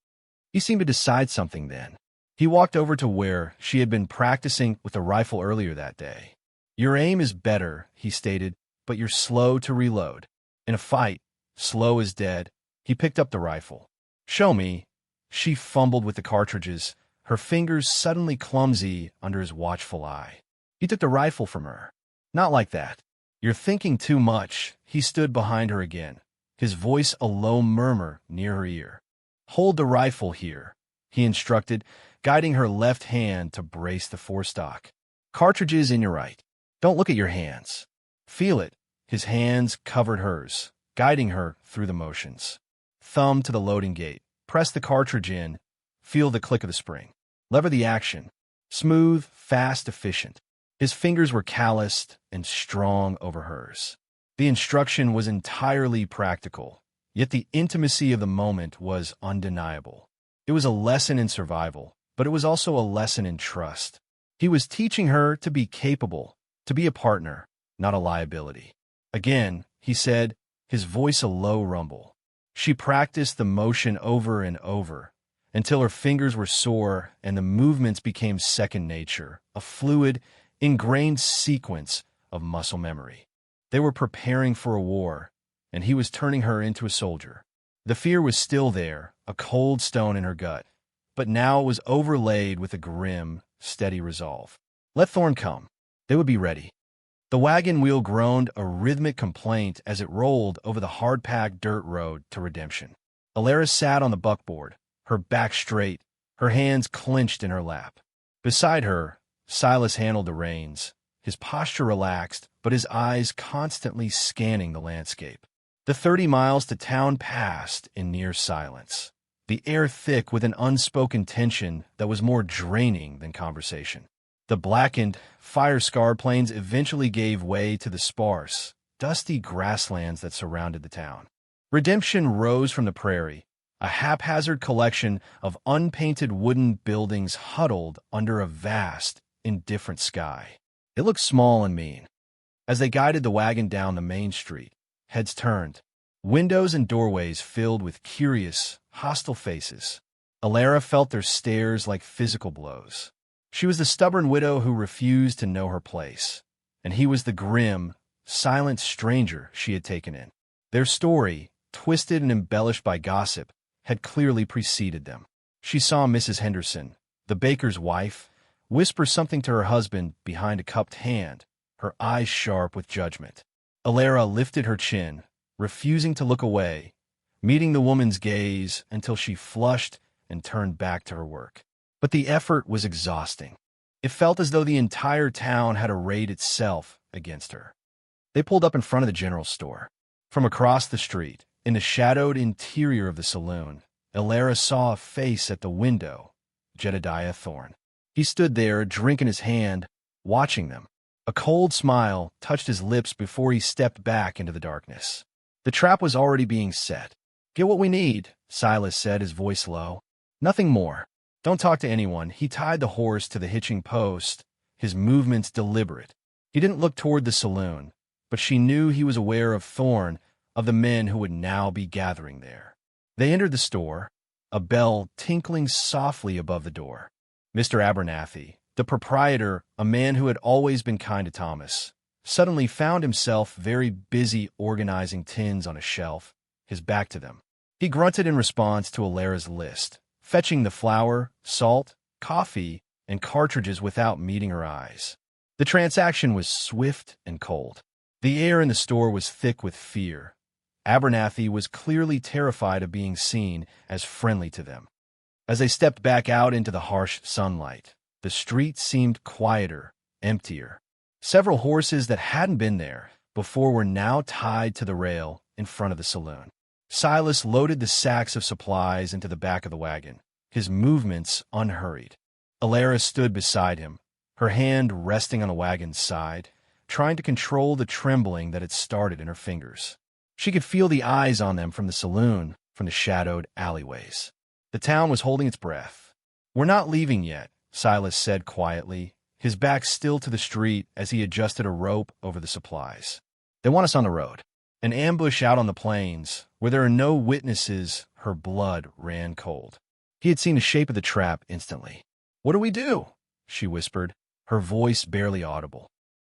He seemed to decide something then. He walked over to where she had been practicing with the rifle earlier that day. "Your aim is better," he stated, "but you're slow to reload. In a fight, slow is dead." He picked up the rifle. "Show me." She fumbled with the cartridges, her fingers suddenly clumsy under his watchful eye. He took the rifle from her. "Not like that. You're thinking too much." He stood behind her again, his voice a low murmur near her ear. "Hold the rifle here," he instructed, guiding her left hand to brace the forestock. "Cartridges in your right. Don't look at your hands. Feel it." His hands covered hers, guiding her through the motions. Thumb to the loading gate. Press the cartridge in. Feel the click of the spring. Lever the action. Smooth, fast, efficient. His fingers were calloused and strong over hers. The instruction was entirely practical, yet the intimacy of the moment was undeniable. It was a lesson in survival, but it was also a lesson in trust. He was teaching her to be capable, to be a partner, not a liability. "Again," he said, his voice a low rumble. She practiced the motion over and over, until her fingers were sore and the movements became second nature, a fluid, ingrained sequence of muscle memory. They were preparing for a war, and he was turning her into a soldier. The fear was still there, a cold stone in her gut, but now it was overlaid with a grim, steady resolve. Let Thorn come. They would be ready. The wagon wheel groaned a rhythmic complaint as it rolled over the hard-packed dirt road to Redemption. Alara sat on the buckboard, her back straight, her hands clenched in her lap. Beside her, Silas handled the reins, his posture relaxed, but his eyes constantly scanning the landscape. The 30 miles to town passed in near silence, the air thick with an unspoken tension that was more draining than conversation. The blackened, fire-scarred plains eventually gave way to the sparse, dusty grasslands that surrounded the town. Redemption rose from the prairie, a haphazard collection of unpainted wooden buildings huddled under a vast, indifferent sky. It looked small and mean. As they guided the wagon down the main street, heads turned, windows and doorways filled with curious, hostile faces. Alara felt their stares like physical blows. She was the stubborn widow who refused to know her place, and he was the grim, silent stranger she had taken in. Their story, twisted and embellished by gossip, had clearly preceded them. She saw Mrs. Henderson, the baker's wife, whisper something to her husband behind a cupped hand, her eyes sharp with judgment. Alara lifted her chin, refusing to look away, meeting the woman's gaze until she flushed and turned back to her work. But the effort was exhausting. It felt as though the entire town had arrayed itself against her. They pulled up in front of the general store. From across the street, in the shadowed interior of the saloon, Alara saw a face at the window, Jedediah Thorne. He stood there, a drink in his hand, watching them. A cold smile touched his lips before he stepped back into the darkness. The trap was already being set. "Get what we need," Silas said, his voice low. "Nothing more. Don't talk to anyone." He tied the horse to the hitching post, his movements deliberate. He didn't look toward the saloon, but she knew he was aware of Thorne, of the men who would now be gathering there. They entered the store, a bell tinkling softly above the door. Mr. Abernathy, the proprietor, a man who had always been kind to Thomas, suddenly found himself very busy organizing tins on a shelf, his back to them. He grunted in response to Alara's list, fetching the flour, salt, coffee, and cartridges without meeting her eyes. The transaction was swift and cold. The air in the store was thick with fear. Abernathy was clearly terrified of being seen as friendly to them. As they stepped back out into the harsh sunlight, the street seemed quieter, emptier. Several horses that hadn't been there before were now tied to the rail in front of the saloon. Silas loaded the sacks of supplies into the back of the wagon, his movements unhurried. Alara stood beside him, her hand resting on the wagon's side, trying to control the trembling that had started in her fingers. She could feel the eyes on them from the saloon, from the shadowed alleyways. The town was holding its breath. "We're not leaving yet," Silas said quietly, his back still to the street as he adjusted a rope over the supplies. "They want us on the road. An ambush out on the plains, where there are no witnesses." Her blood ran cold. He had seen the shape of the trap instantly. "What do we do?" she whispered, her voice barely audible.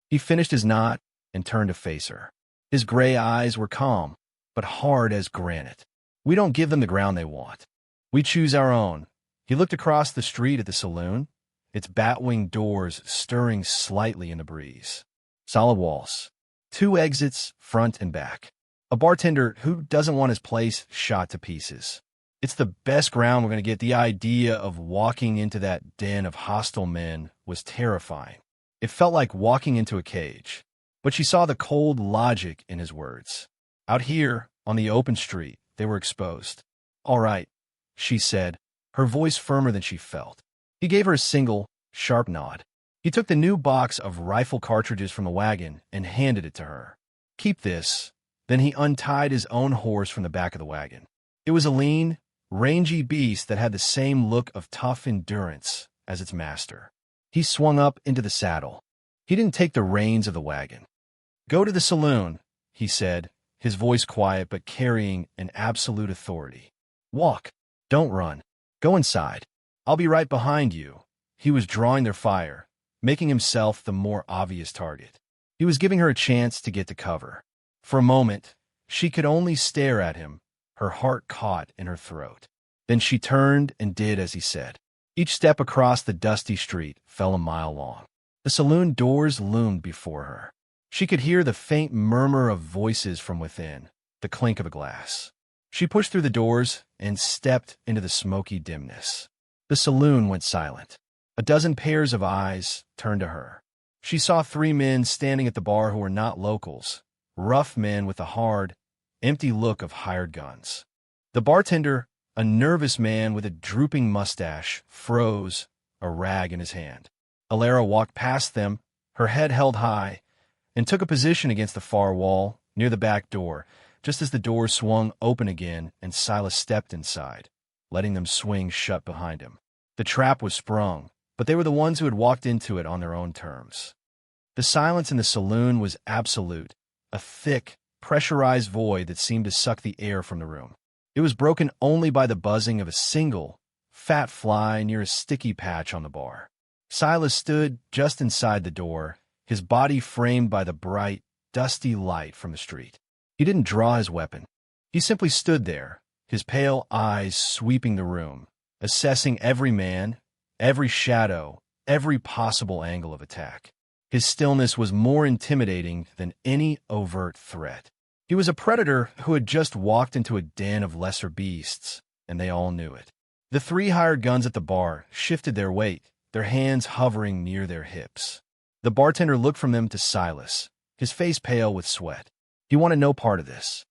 He finished his knot and turned to face her. His gray eyes were calm, but hard as granite. "We don't give them the ground they want. We choose our own." He looked across the street at the saloon, its bat-winged doors stirring slightly in the breeze. Solid walls. 2 exits, front and back. A bartender who doesn't want his place shot to pieces. "It's the best ground we're going to get." The idea of walking into that den of hostile men was terrifying. It felt like walking into a cage. But she saw the cold logic in his words. Out here, on the open street, they were exposed. "All right," she said, her voice firmer than she felt. He gave her a single, sharp nod. He took the new box of rifle cartridges from the wagon and handed it to her. "Keep this." Then he untied his own horse from the back of the wagon. It was a lean, rangy beast that had the same look of tough endurance as its master. He swung up into the saddle. He didn't take the reins of the wagon. "Go to the saloon," he said, his voice quiet but carrying an absolute authority. "Walk. Don't run. Go inside. I'll be right behind you." He was drawing their fire, making himself the more obvious target. He was giving her a chance to get to cover. For a moment, she could only stare at him, her heart caught in her throat. Then she turned and did as he said. Each step across the dusty street fell a mile long. The saloon doors loomed before her. She could hear the faint murmur of voices from within, the clink of a glass. She pushed through the doors and stepped into the smoky dimness. The saloon went silent. A dozen pairs of eyes turned to her. She saw 3 men standing at the bar who were not locals, rough men with a hard, empty look of hired guns. The bartender, a nervous man with a drooping mustache, froze, a rag in his hand. Alara walked past them, her head held high, and took a position against the far wall, near the back door, just as the door swung open again and Silas stepped inside, letting them swing shut behind him. The trap was sprung, but they were the ones who had walked into it on their own terms. The silence in the saloon was absolute, a thick, pressurized void that seemed to suck the air from the room. It was broken only by the buzzing of a single, fat fly near a sticky patch on the bar. Silas stood just inside the door, his body framed by the bright, dusty light from the street. He didn't draw his weapon. He simply stood there, his pale eyes sweeping the room, assessing every man, every shadow, every possible angle of attack. His stillness was more intimidating than any overt threat. He was a predator who had just walked into a den of lesser beasts, and they all knew it. The three hired guns at the bar shifted their weight, their hands hovering near their hips. The bartender looked from them to Silas, his face pale with sweat. He wanted no part of this.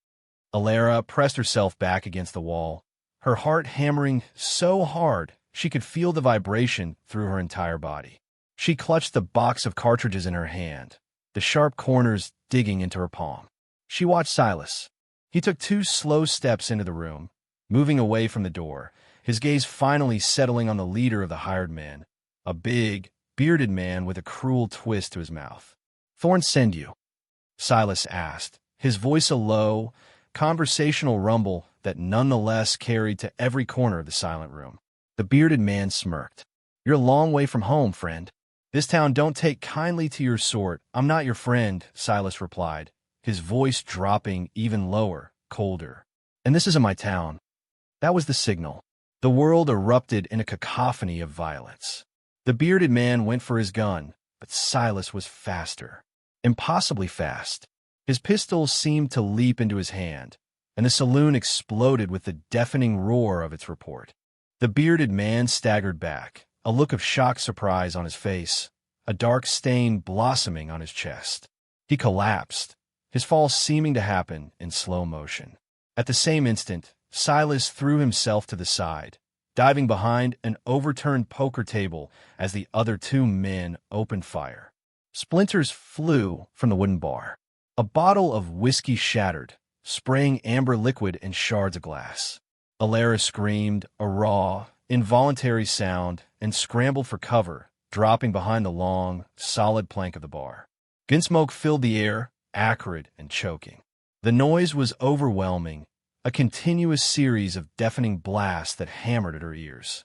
Alara pressed herself back against the wall, her heart hammering so hard she could feel the vibration through her entire body. She clutched the box of cartridges in her hand, the sharp corners digging into her palm. She watched Silas. He took 2 slow steps into the room, moving away from the door, his gaze finally settling on the leader of the hired men, a big, bearded man with a cruel twist to his mouth. "Thorn send you?" Silas asked, his voice a low, conversational rumble that nonetheless carried to every corner of the silent room. The bearded man smirked. "You're a long way from home, friend. This town don't take kindly to your sort. I'm not your friend," Silas replied, his voice dropping even lower, colder. "And this isn't my town." That was the signal. The world erupted in a cacophony of violence. The bearded man went for his gun, but Silas was faster. Impossibly fast. His pistol seemed to leap into his hand, and the saloon exploded with the deafening roar of its report. The bearded man staggered back, a look of shocked surprise on his face, a dark stain blossoming on his chest. He collapsed, his fall seeming to happen in slow motion. At the same instant, Silas threw himself to the side, diving behind an overturned poker table as the other 2 men opened fire. Splinters flew from the wooden bar. A bottle of whiskey shattered, spraying amber liquid and shards of glass. Alara screamed, a raw, involuntary sound, and scrambled for cover, dropping behind the long, solid plank of the bar. Gunsmoke filled the air, acrid and choking. The noise was overwhelming, a continuous series of deafening blasts that hammered at her ears.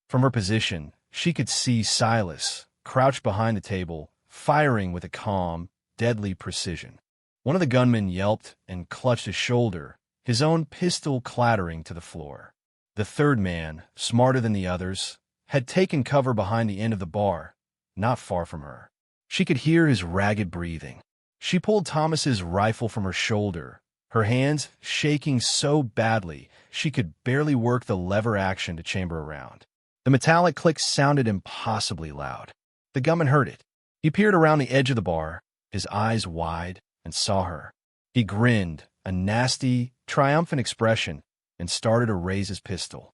From her position, she could see Silas, crouched behind the table, firing with a calm, deadly precision. One of the gunmen yelped and clutched his shoulder, his own pistol clattering to the floor. The third man, smarter than the others, had taken cover behind the end of the bar, not far from her. She could hear his ragged breathing. She pulled Thomas's rifle from her shoulder, her hands shaking so badly she could barely work the lever action to chamber a round. The metallic click sounded impossibly loud. The gunman heard it. He peered around the edge of the bar, his eyes wide, and saw her. He grinned, a nasty, triumphant expression, and started to raise his pistol.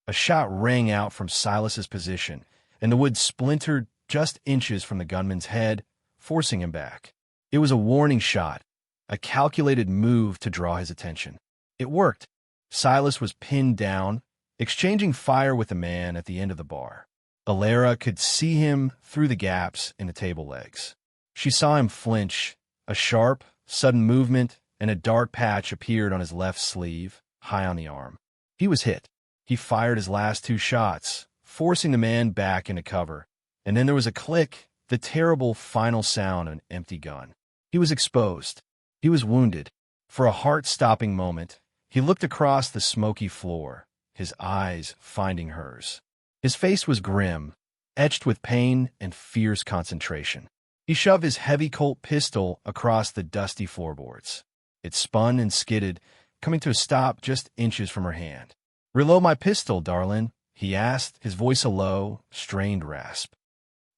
A shot rang out from Silas's position, and the wood splintered just inches from the gunman's head, forcing him back. It was a warning shot, a calculated move to draw his attention. It worked. Silas was pinned down, exchanging fire with the man at the end of the bar. Alara could see him through the gaps in the table legs. She saw him flinch. A sharp, sudden movement, and a dark patch appeared on his left sleeve, high on the arm. He was hit. He fired his last 2 shots, forcing the man back into cover. And then there was a click, the terrible final sound of an empty gun. He was exposed. He was wounded. For a heart-stopping moment, he looked across the smoky floor, his eyes finding hers. His face was grim, etched with pain and fierce concentration. He shoved his heavy Colt pistol across the dusty floorboards. It spun and skidded, coming to a stop just inches from her hand. "Reload my pistol, Darlin," he asked, his voice a low, strained rasp.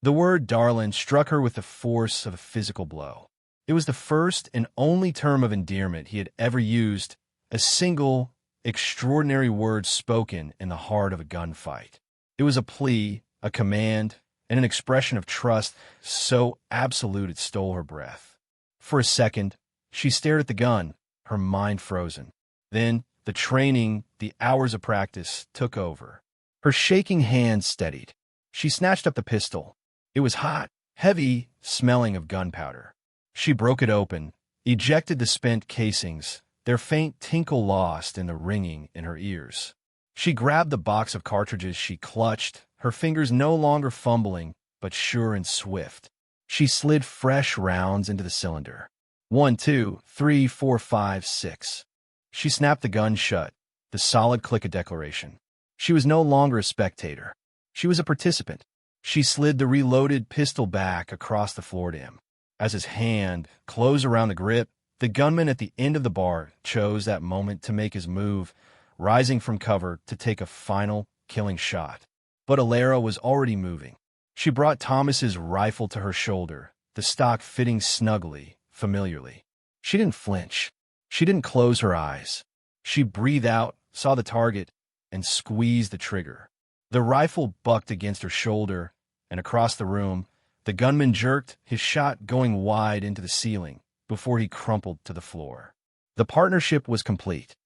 The word Darlin struck her with the force of a physical blow. It was the first and only term of endearment he had ever used, a single, extraordinary word spoken in the heart of a gunfight. It was a plea, a command, and an expression of trust so absolute it stole her breath. For a second, she stared at the gun, her mind frozen. Then, the training, the hours of practice, took over. Her shaking hand steadied. She snatched up the pistol. It was hot, heavy, smelling of gunpowder. She broke it open, ejected the spent casings, their faint tinkle lost in the ringing in her ears. She grabbed the box of cartridges she clutched, her fingers no longer fumbling, but sure and swift. She slid fresh rounds into the cylinder. 1, 2, 3, 4, 5, 6. She snapped the gun shut, the solid click of declaration. She was no longer a spectator. She was a participant. She slid the reloaded pistol back across the floor to him. As his hand closed around the grip, the gunman at the end of the bar chose that moment to make his move, rising from cover to take a final, killing shot. But Alara was already moving. She brought Thomas's rifle to her shoulder, the stock fitting snugly, familiarly. She didn't flinch. She didn't close her eyes. She breathed out, saw the target, and squeezed the trigger. The rifle bucked against her shoulder, and across the room, the gunman jerked, his shot going wide into the ceiling before he crumpled to the floor. The partnership was complete.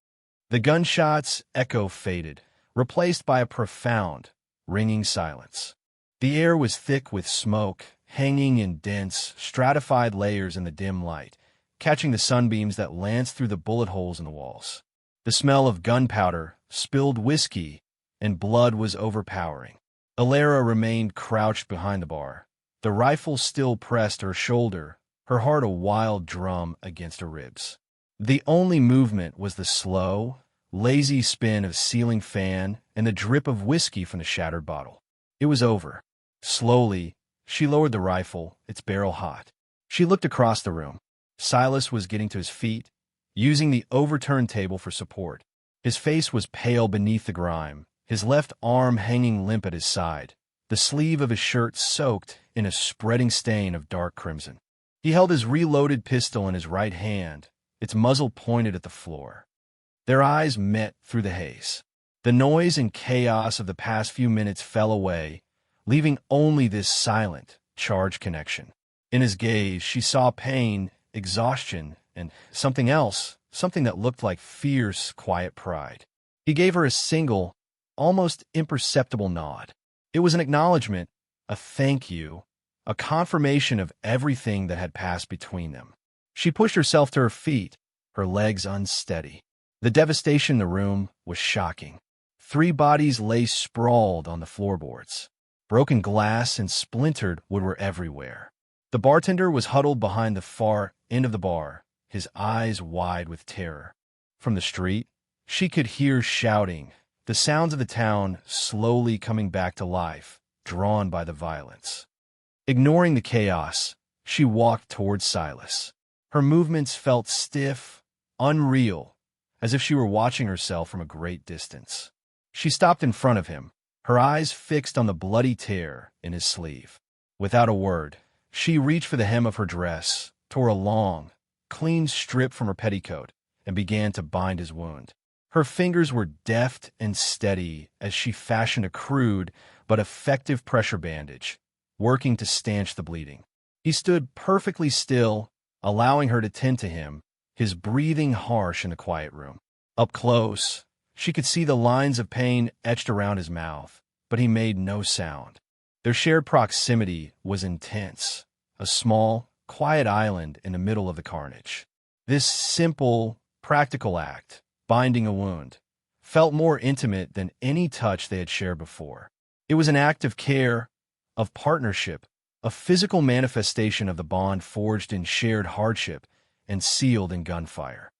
The gunshots' echo faded, replaced by a profound, ringing silence. The air was thick with smoke, hanging in dense, stratified layers in the dim light, catching the sunbeams that lanced through the bullet holes in the walls. The smell of gunpowder, spilled whiskey, and blood was overpowering. Alara remained crouched behind the bar, the rifle still pressed her shoulder, her heart a wild drum against her ribs. The only movement was the slow, lazy spin of ceiling fan and the drip of whiskey from the shattered bottle. It was over. Slowly, she lowered the rifle, its barrel hot. She looked across the room. Silas was getting to his feet, using the overturned table for support. His face was pale beneath the grime, his left arm hanging limp at his side, the sleeve of his shirt soaked in a spreading stain of dark crimson. He held his reloaded pistol in his right hand, its muzzle pointed at the floor. Their eyes met through the haze. The noise and chaos of the past few minutes fell away, leaving only this silent, charged connection. In his gaze, she saw pain, exhaustion, and something else, something that looked like fierce, quiet pride. He gave her a single, almost imperceptible nod. It was an acknowledgement, a thank you, a confirmation of everything that had passed between them. She pushed herself to her feet, her legs unsteady. The devastation in the room was shocking. 3 bodies lay sprawled on the floorboards. Broken glass and splintered wood were everywhere. The bartender was huddled behind the far end of the bar, his eyes wide with terror. From the street, she could hear shouting, the sounds of the town slowly coming back to life, drawn by the violence. Ignoring the chaos, she walked towards Silas. Her movements felt stiff, unreal, as if she were watching herself from a great distance. She stopped in front of him, her eyes fixed on the bloody tear in his sleeve. Without a word, she reached for the hem of her dress, tore a long, clean strip from her petticoat, and began to bind his wound. Her fingers were deft and steady as she fashioned a crude but effective pressure bandage, working to stanch the bleeding. He stood perfectly still, allowing her to tend to him, his breathing harsh in the quiet room. Up close, she could see the lines of pain etched around his mouth, but he made no sound. Their shared proximity was intense, a small, quiet island in the middle of the carnage. This simple, practical act, binding a wound, felt more intimate than any touch they had shared before. It was an act of care, of partnership, a physical manifestation of the bond forged in shared hardship and sealed in gunfire.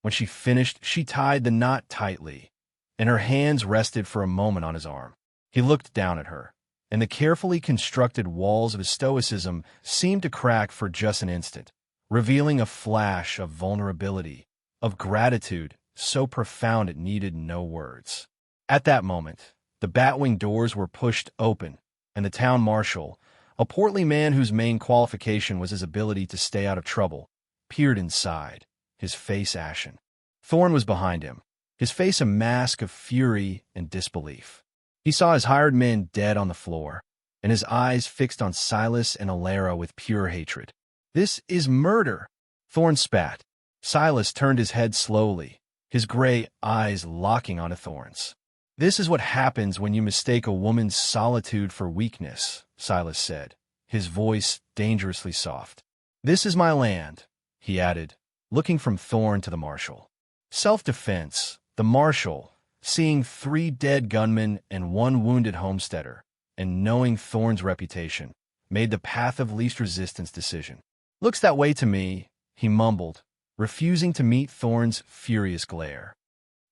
When she finished, she tied the knot tightly, and her hands rested for a moment on his arm. He looked down at her, and the carefully constructed walls of his stoicism seemed to crack for just an instant, revealing a flash of vulnerability, of gratitude so profound it needed no words. At that moment, the batwing doors were pushed open, and the town marshal, a portly man whose main qualification was his ability to stay out of trouble, peered inside, his face ashen. Thorn was behind him, his face a mask of fury and disbelief. He saw his hired men dead on the floor, and his eyes fixed on Silas and Alara with pure hatred. "This is murder!" Thorn spat. Silas turned his head slowly, his gray eyes locking onto Thorn's. "This is what happens when you mistake a woman's solitude for weakness," Silas said, his voice dangerously soft. "This is my land," he added, looking from Thorn to the marshal. Self-defense, the marshal, Seeing 3 dead gunmen and 1 wounded homesteader, and knowing Thorne's reputation, made the path of least resistance decision. "Looks that way to me," he mumbled, refusing to meet Thorne's furious glare.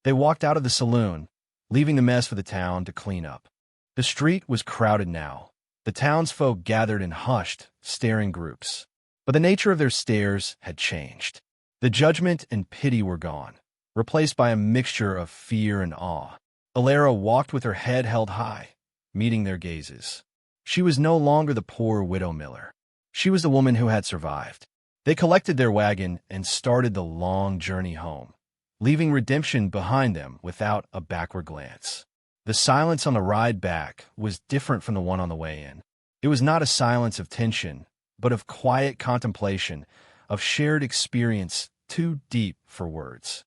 They walked out of the saloon, leaving the mess for the town to clean up. The street was crowded now. The townsfolk gathered in hushed, staring groups. But the nature of their stares had changed. The judgment and pity were gone, replaced by a mixture of fear and awe. Alara walked with her head held high, meeting their gazes. She was no longer the poor widow miller. She was the woman who had survived. They collected their wagon and started the long journey home, leaving redemption behind them without a backward glance. The silence on the ride back was different from the one on the way in. It was not a silence of tension, but of quiet contemplation, of shared experience too deep for words.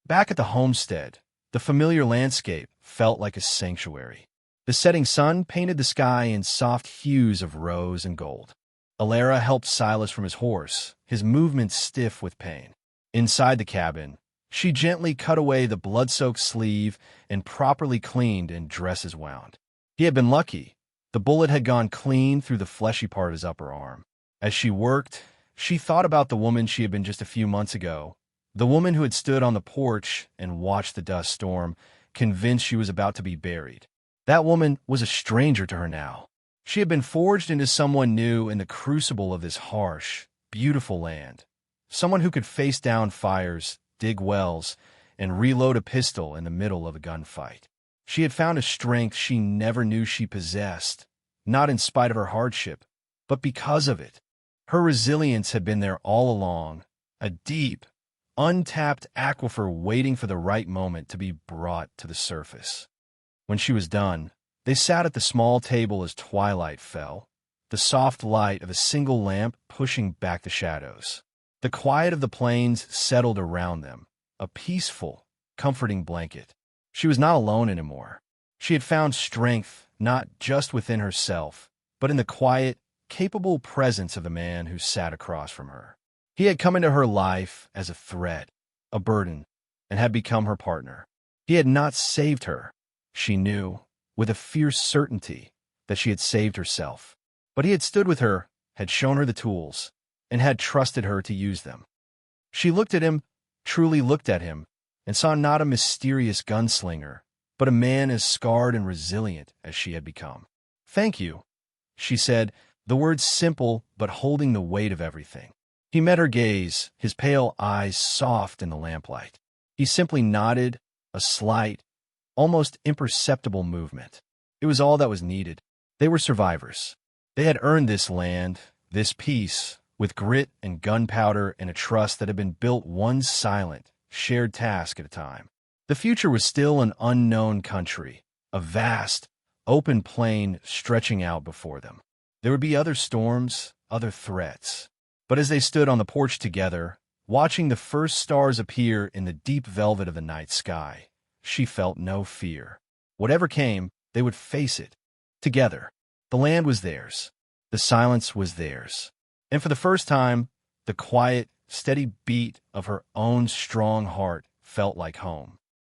Back at the homestead, the familiar landscape felt like a sanctuary. The setting sun painted the sky in soft hues of rose and gold. Alara helped Silas from his horse, his movements stiff with pain. Inside the cabin, she gently cut away the blood-soaked sleeve and properly cleaned and dresses wound. He had been lucky. The bullet had gone clean through the fleshy part of his upper arm. As she worked, she thought about the woman she had been just a few months ago, the woman who had stood on the porch and watched the dust storm, convinced she was about to be buried. That woman was a stranger to her now. She had been forged into someone new in the crucible of this harsh, beautiful land, someone who could face down fires, dig wells, and reload a pistol in the middle of a gunfight. She had found a strength she never knew she possessed, not in spite of her hardship, but because of it. Her resilience had been there all along, a deep, untapped aquifer waiting for the right moment to be brought to the surface. When she was done, they sat at the small table as twilight fell, the soft light of a single lamp pushing back the shadows. The quiet of the plains settled around them, a peaceful, comforting blanket. She was not alone anymore. She had found strength not just within herself, but in the quiet, capable presence of the man who sat across from her. He had come into her life as a threat, a burden, and had become her partner. He had not saved her. She knew, with a fierce certainty, that she had saved herself. But he had stood with her, had shown her the tools, and had trusted her to use them. She looked at him, truly looked at him, and saw not a mysterious gunslinger, but a man as scarred and resilient as she had become. "Thank you," she said, the words simple but holding the weight of everything. He met her gaze, his pale eyes soft in the lamplight. He simply nodded, a slight, almost imperceptible movement. It was all that was needed. They were survivors. They had earned this land, this peace, with grit and gunpowder and a trust that had been built one silent, shared task at a time. The future was still an unknown country, a vast, open plain stretching out before them. There would be other storms, other threats. But as they stood on the porch together, watching the first stars appear in the deep velvet of the night sky, she felt no fear. Whatever came, they would face it. Together. The land was theirs. The silence was theirs. And for the first time, the quiet, steady beat of her own strong heart felt like home.